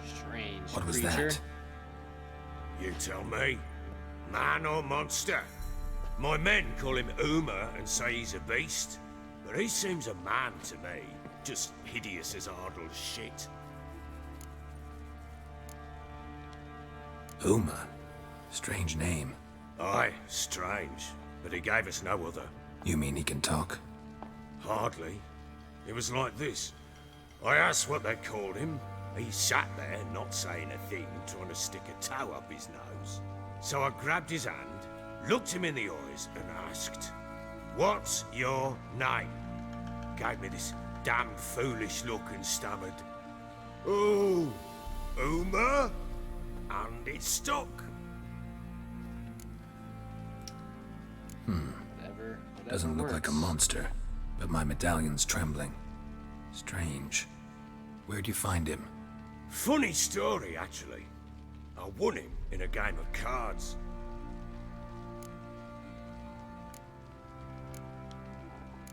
Strange What was creature. that? You tell me. Man or monster? My men call him Uma and say he's a beast, but he seems a man to me. Just hideous as Ardle's shit. Uma. Strange name. Aye, strange, but he gave us no other. You mean he can talk? Hardly. It was like this. I asked what they called him. He sat there, not saying a thing, trying to stick a toe up his nose. So I grabbed his hand, looked him in the eyes, and asked, "What's your name?" Gave me this damn foolish look and stammered, "Oh, Uma?" And it stuck. Whatever Doesn't look like a works. monster, but my medallion's trembling. Strange. Where'd you find him? Funny story, actually. I won him in a game of cards.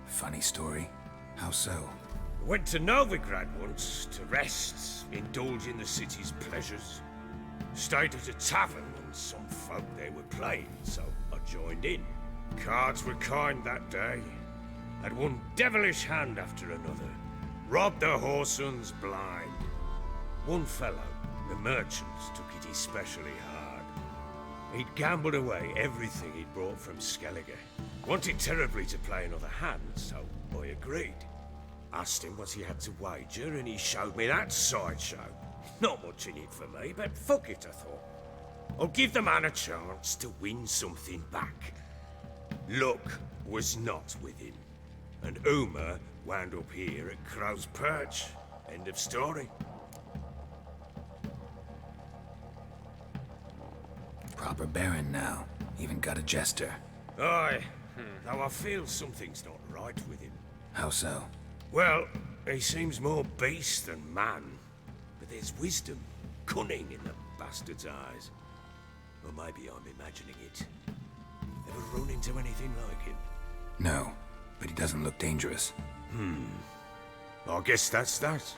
Funny story. How so? Went to Novigrad once to rest, indulge in the city's pleasures. Stayed at a tavern and some folk there were playing, so I joined in. Cards were kind that day. Had one devilish hand after another. Robbed the whoreson blind. One fellow, the merchant, took it especially hard. He'd gambled away everything he'd brought from Skellige. Wanted terribly to play another hand, so I agreed. Asked him what he had to wager, and he showed me that sideshow. Not much in it for me, but fuck it, I thought. I'll give the man a chance to win something back. Luck was not with him, and Uma wound up here at Crow's Perch. End of story. Proper Baron now. Even got a jester. Aye, though I feel something's not right with him. How so? Well, he seems more beast than man. But there's wisdom, cunning in the bastard's eyes. Or maybe I'm imagining it. Ever run into anything like him? No, but he doesn't look dangerous. I guess that's that.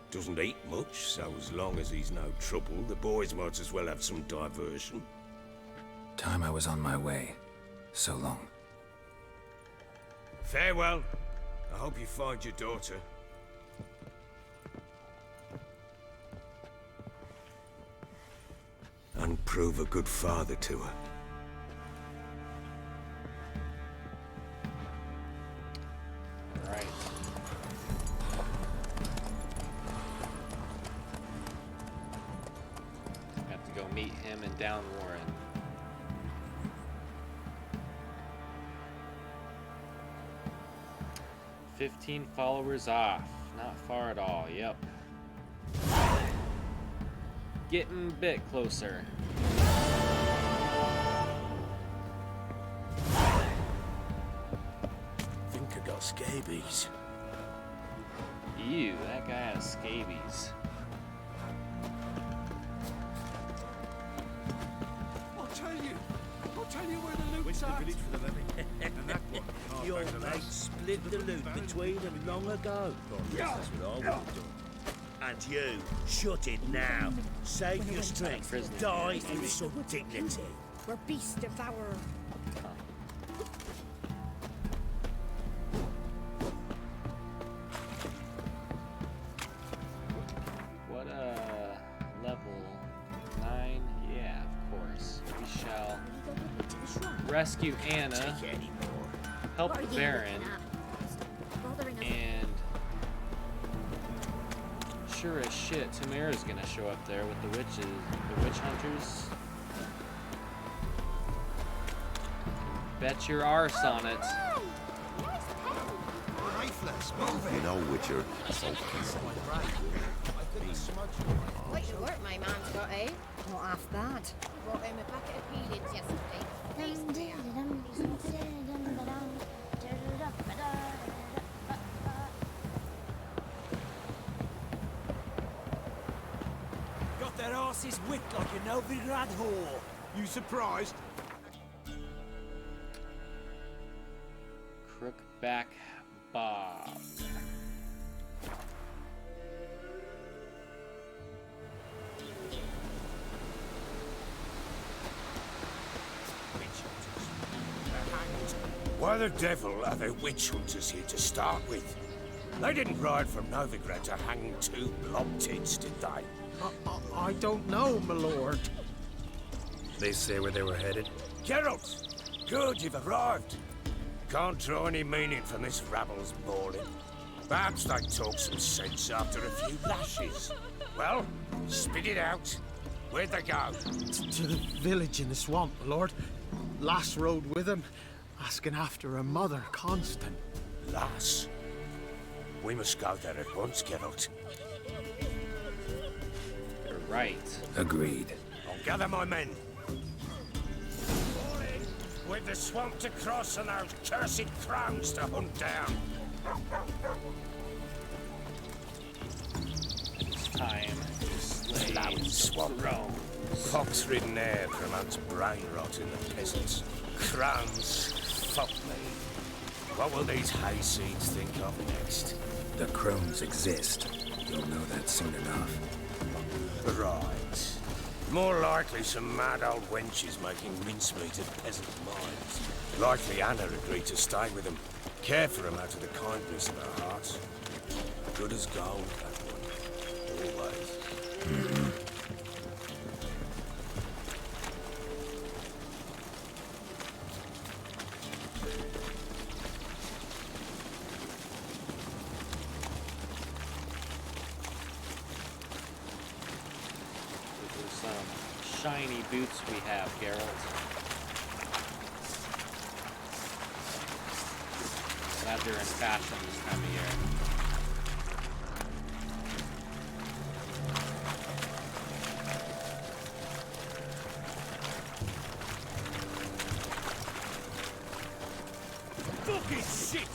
Doesn't eat much, so as long as he's no trouble, the boys might as well have some diversion. Time I was on my way. So long. Farewell. I hope you find your daughter. And prove a good father to her. Right. Have to go meet him in Down Warren. "15 followers off. Not far at all. Yep. Getting a bit closer. Think I got scabies. Ew, that guy has scabies. I'll tell you where the loot's at. And that one. Your mate split the loot between them long ago. That's what I would have done. And you, shut it now. Save your strength. Die in some dignity. We're beast devourer. What, level 9? Yeah, of course. We shall rescue Anna, help the Baron, and sure as shit, Tamara's gonna show up there with the witches, the witch hunters. Bet your arse on it. You know, Witcher, Quite the work my man's got, eh? Not half bad. Brought him a packet of peelings yesterday. Nice beer. Got their asses whipped like a Novigrad whore. You surprised? Crookback Bog. Why the devil are there witch hunters here to start with? They didn't ride from Novigrad to hang two blob tits, did they? I don't know, my lord. They say where they were headed? Geralt! Good, you've arrived. Can't draw any meaning from this rabble's bawling. Perhaps they talk some sense after a few lashes. Well, spit it out. Where'd they go? To the village in the swamp, my lord. Lass rode with him, asking after her mother, Constant. Lass? We must go there at once, Geralt. You're right. Agreed. I'll gather my men. With the swamp to cross and those cursed Crones to hunt down. It's time to slay Loud swamp. Crones. Fox-ridden air promotes brain rot in the peasants. Crones, fuck me. What will these hayseeds think of next? The Crones exist. You'll know that soon enough. Right. More likely some mad old wenches making mincemeat of peasant minds. Likely Anna agreed to stay with them. Care for them out of the kindness of her heart. Good as gold, that one. Always. shiny boots we have, Geralt. Glad they're in fashion this time of year. Fucking shit!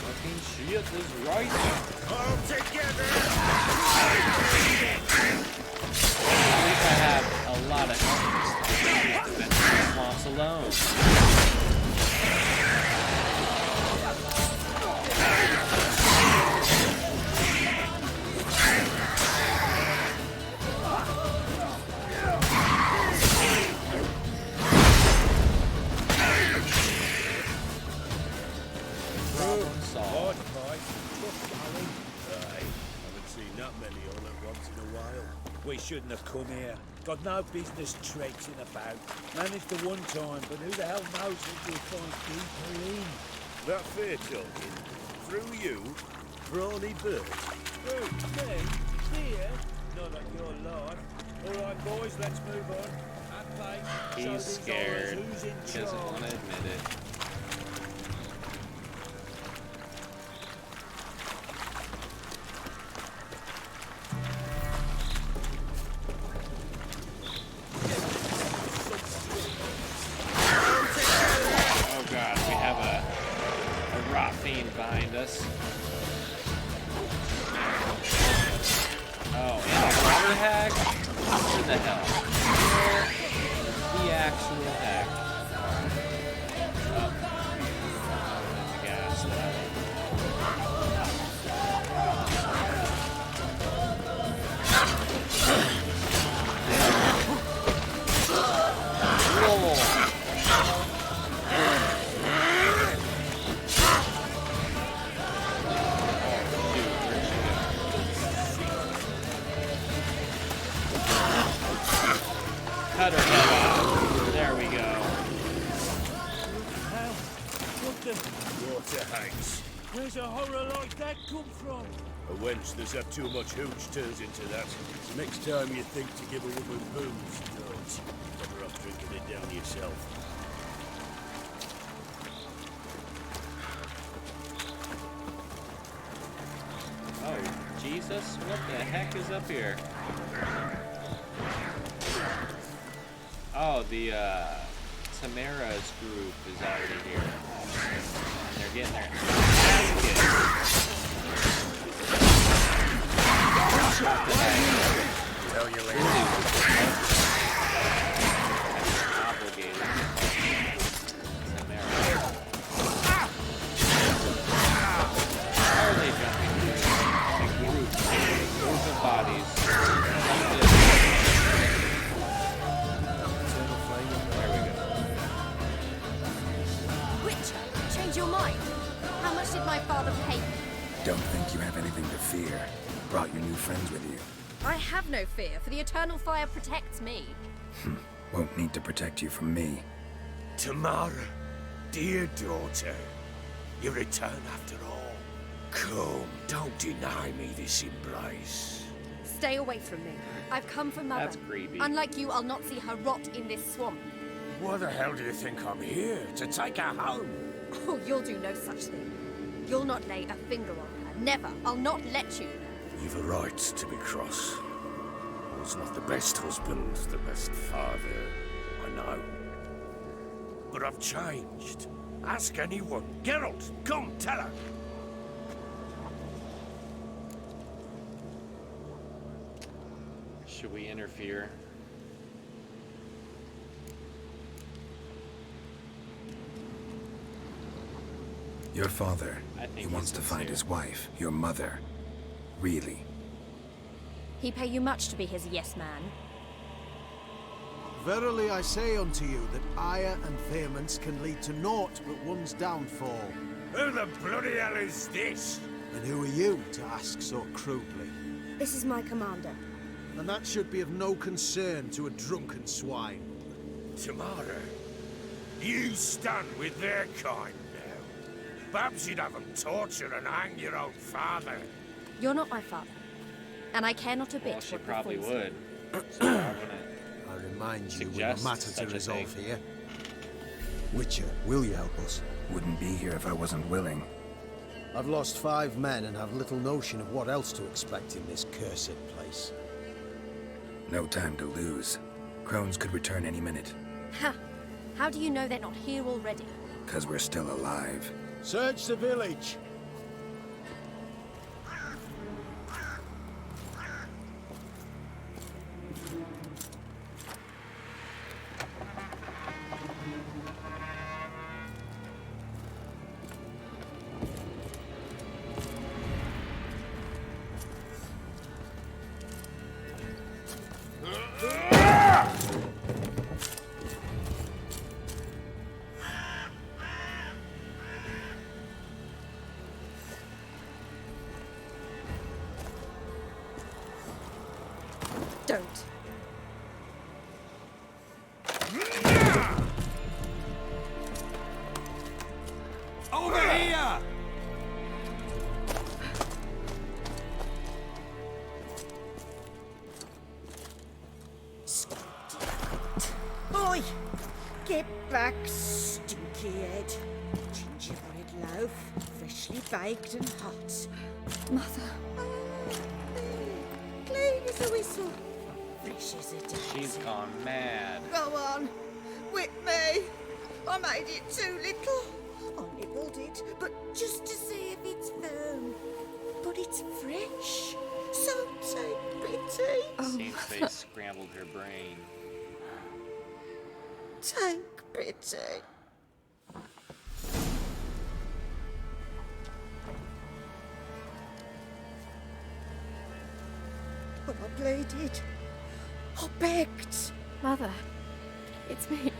Fucking shit is right. All together! At least I have a lot of help defending the swamps alone. We shouldn't have come here. Got no business traipsing about. Managed the one time, but who the hell knows what we'll find deeper in? That fair talking? Through you? Brawny bird? Who, me? Fear? Not on your life. All right, boys, let's move on. At pace. He's scared. He doesn't want to admit it. Behind us. Oh, and a water hag? What the hell? The actual heck. Oh. That's gas. Whoa. Cut her head off. There we go. Water hags. Where's a horror like that come from? A wench that's had too much hooch turns into that. So next time you think to give a woman booze, don't. Better off drinking it down yourself. Oh, Jesus, what the heck is up here? Oh, the Tamara's group is already here. And they're getting their ass kicked. Tell you later. Obligated. Tamara. How are they jumping through? A group of bodies. Change your mind? How much did my father pay you? Don't think you have anything to fear. Brought your new friends with you. I have no fear, for the eternal fire protects me. Won't need to protect you from me. Tamara, dear daughter, you return after all. Come, don't deny me this embrace. Stay away from me. I've come for Mother. That's creepy. Unlike you, I'll not see her rot in this swamp. Why the hell do you think I'm here? To take her home? Oh, you'll do no such thing. You'll not lay a finger on her. Never. I'll not let you. You've a right to be cross. I was not the best husband, the best father, I know. But I've changed. Ask anyone. Geralt, come, tell her. Should we interfere? Your father, I think he wants to find his wife, your mother. Really? He pay you much to be his yes man. Verily I say unto you that ire and vehemence can lead to naught but one's downfall. Who the bloody hell is this? And who are you to ask so crudely? This is my commander. And that should be of no concern to a drunken swine. Tamara, you stand with their kind now. Perhaps you'd have them torture and hang your own father. You're not my father. And I care not a bit Well, she what probably befalls would. you. So why wouldn't it? I I remind you, we suggest have a matter such to a resolve thing. here. Witcher, will you help us? Wouldn't be here if I wasn't willing. I've lost 5 men and have little notion of what else to expect in this cursed place. No time to lose. Crones could return any minute. Ha! How do you know they're not here already? 'Cause we're still alive. Search the village! Don't. Over here! Oi! Get back, stinky head. Gingerbread loaf, freshly baked and hot. Mother. Clean as a whistle. Fresh as a daisy. She's gone mad. Go on. Whip me. I made it too little. I nibbled it, but just to see if it's firm. But it's fresh. So take pity. Seems they scrambled her brain. Take pity. But I pleaded. I begged. Mother, it's me.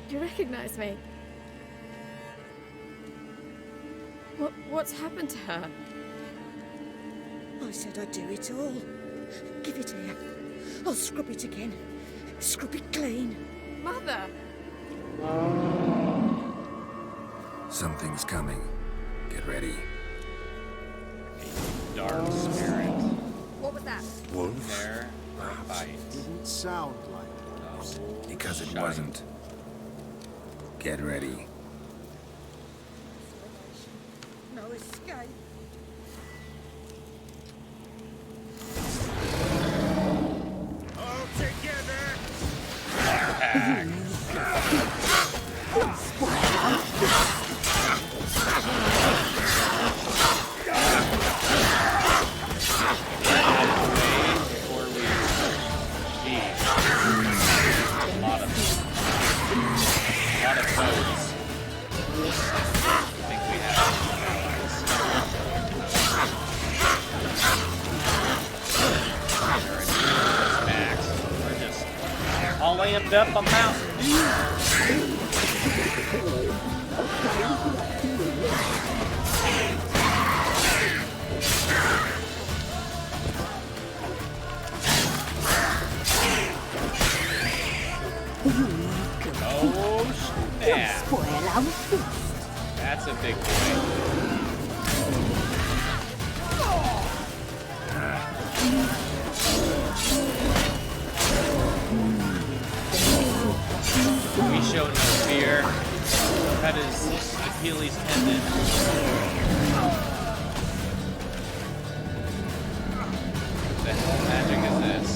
Do you recognize me? What's happened to her? I said I'd do it all. Give it here. I'll scrub it again. Scrub it clean. Mother! Something's coming. Get ready. A dark spirit. What was that? Wolf? There, or bite. Didn't sound like it. Oh, Because it shite. wasn't. Get ready. No escape. All together! Tag. Before we leave. A lot of foes. I think we have max. We're just all laying up a mountain. Oh, snap. That's a big boy. We show no fear. That is Achilles' tendon. What the hell magic is this?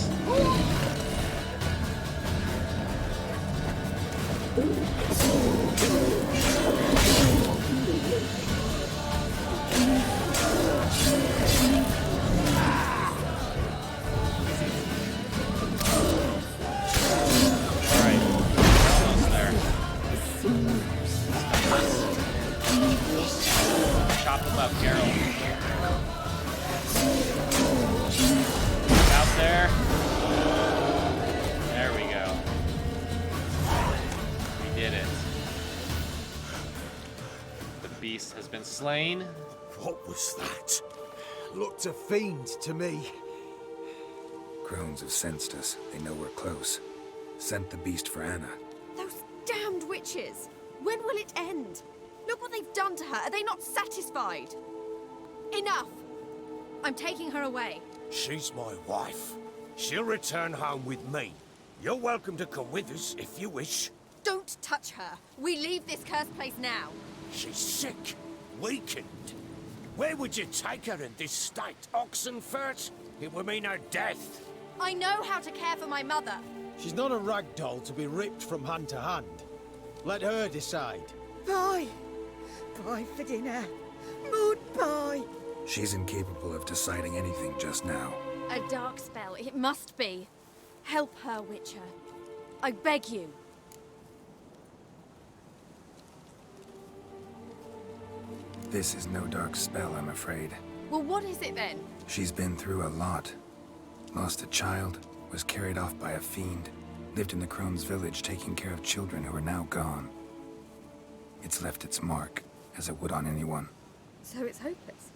Alright, almost there. Chop him up, Geralt. Out there. There we go. We did it. The beast has been slain. What was that? Looked a fiend to me. Crones have sensed us. They know we're close. Sent the beast for Anna. Those damned witches! When will it end? Look what they've done to her. Are they not satisfied? Enough! I'm taking her away. She's my wife. She'll return home with me. You're welcome to come with us if you wish. Don't touch her. We leave this cursed place now. She's sick, weakened. Where would you take her in this state? Oxenfurt? It would mean her death. I know how to care for my mother. She's not a rag doll to be ripped from hand to hand. Let her decide. Bye. Bye for dinner. Mood bye. She's incapable of deciding anything just now. A dark spell, it must be. Help her, Witcher. I beg you. This is no dark spell, I'm afraid. Well, what is it then? She's been through a lot. Lost a child, was carried off by a fiend, lived in the Crones village taking care of children who are now gone. It's left its mark, as it would on anyone. So it's hopeless.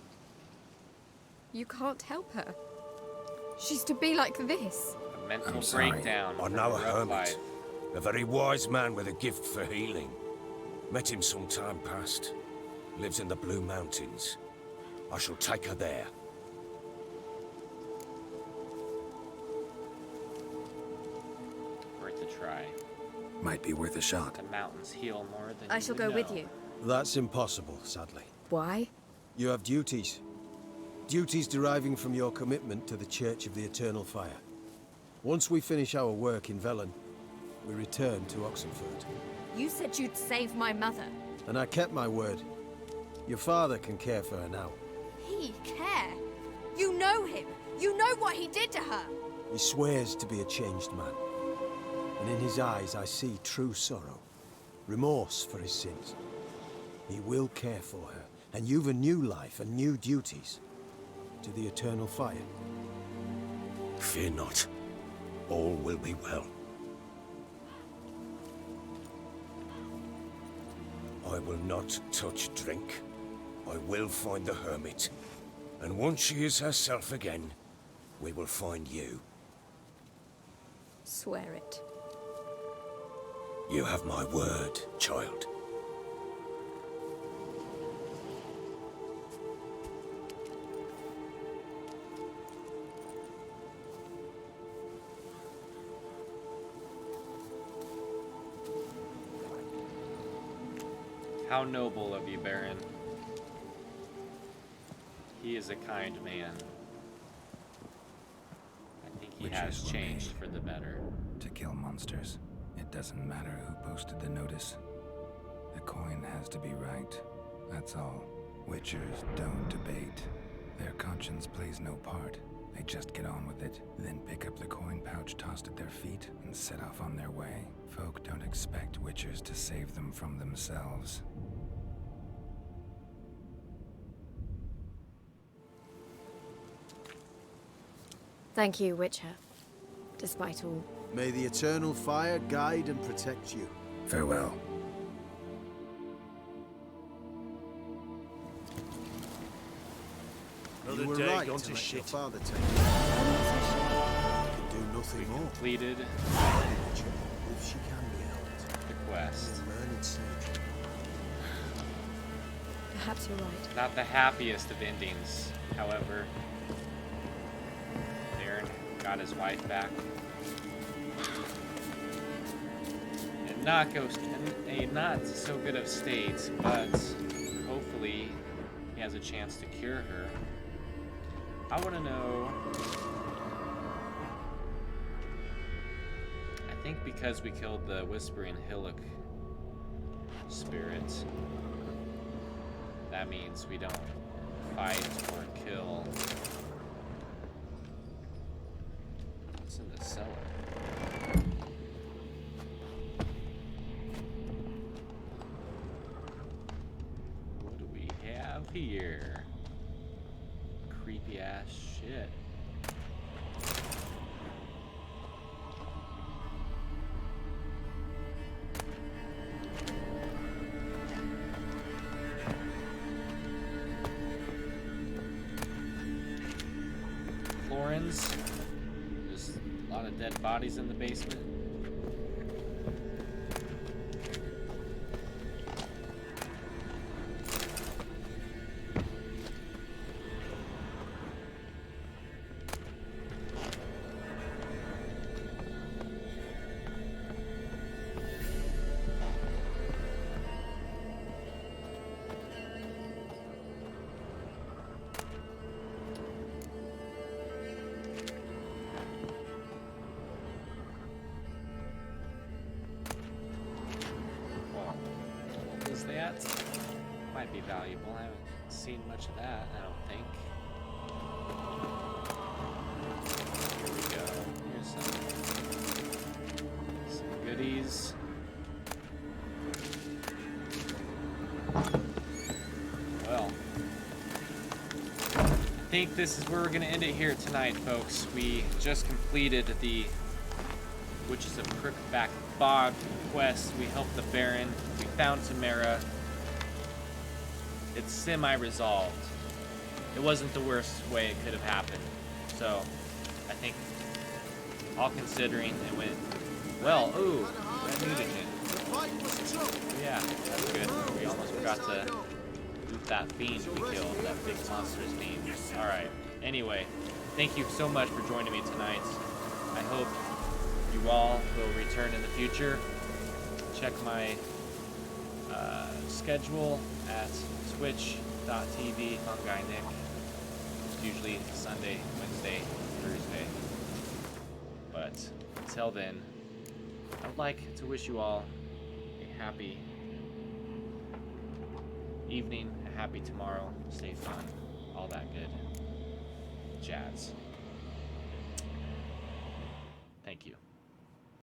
You can't help her. She's to be like this. A mental I'm sorry. breakdown. I from know a rough hermit. life. A very wise man with a gift for healing. Met him some time past. Lives in the Blue Mountains. I shall take her there. Worth a try. Might be worth a shot. The mountains heal more than I you shall would go with know. you. That's impossible, sadly. Why? You have duties. Duties deriving from your commitment to the Church of the Eternal Fire. Once we finish our work in Velen, we return to Oxenfurt. You said you'd save my mother. And I kept my word. Your father can care for her now. He care? You know him. You know what he did to her. He swears to be a changed man. And in his eyes I see true sorrow. Remorse for his sins. He will care for her. And you've a new life and new duties. To the Eternal Fire. Fear not. All will be well. I will not touch drink. I will find the hermit. And once she is herself again, we will find you. Swear it. You have my word, child. How noble of you, Baron. He is a kind man. I think he has Witches were changed made for the better. To kill monsters. It doesn't matter who posted the notice. The coin has to be right. That's all. Witchers don't debate. Their conscience plays no part. They just get on with it, then pick up the coin pouch tossed at their feet and set off on their way. Folk don't expect Witchers to save them from themselves. Thank you, Witcher. Despite all. May the Eternal Fire guide and protect you. Farewell. Another You were day right gone to to let shit. your father take you. You can do nothing more. Completed If she can be helped. the quest. Learned sage. Perhaps you're right. Not the happiest of endings, however. Baron got his wife back. And in a not so good of state, but hopefully he has a chance to cure her. I want to know. I think because we killed the Whispering Hillock spirit, that means we don't fight or kill. What's in the cellar? What do we have here? Creepy ass shit. Florins. There's a lot of dead bodies in the basement. might be valuable. I haven't seen much of that, I don't think. Here we go. Here's some goodies. Well, I think this is where we're going to end it here tonight, folks. We just completed the Witches of Crookback Bog quest. We helped the Baron. We found Tamara. It's semi-resolved. It wasn't the worst way it could have happened. So, I think, all considering, it went well. Ooh, red mutagen. Yeah, that's good. We almost forgot to loot that fiend we killed, that big monstrous fiend. Alright, anyway, thank you so much for joining me tonight. I hope you all will return in the future. Check my schedule at twitch.tv FungiNick. It's usually Sunday, Wednesday, Thursday. But until then, I would like to wish you all a happy evening, a happy tomorrow, stay fun, all that good jazz. Thank you.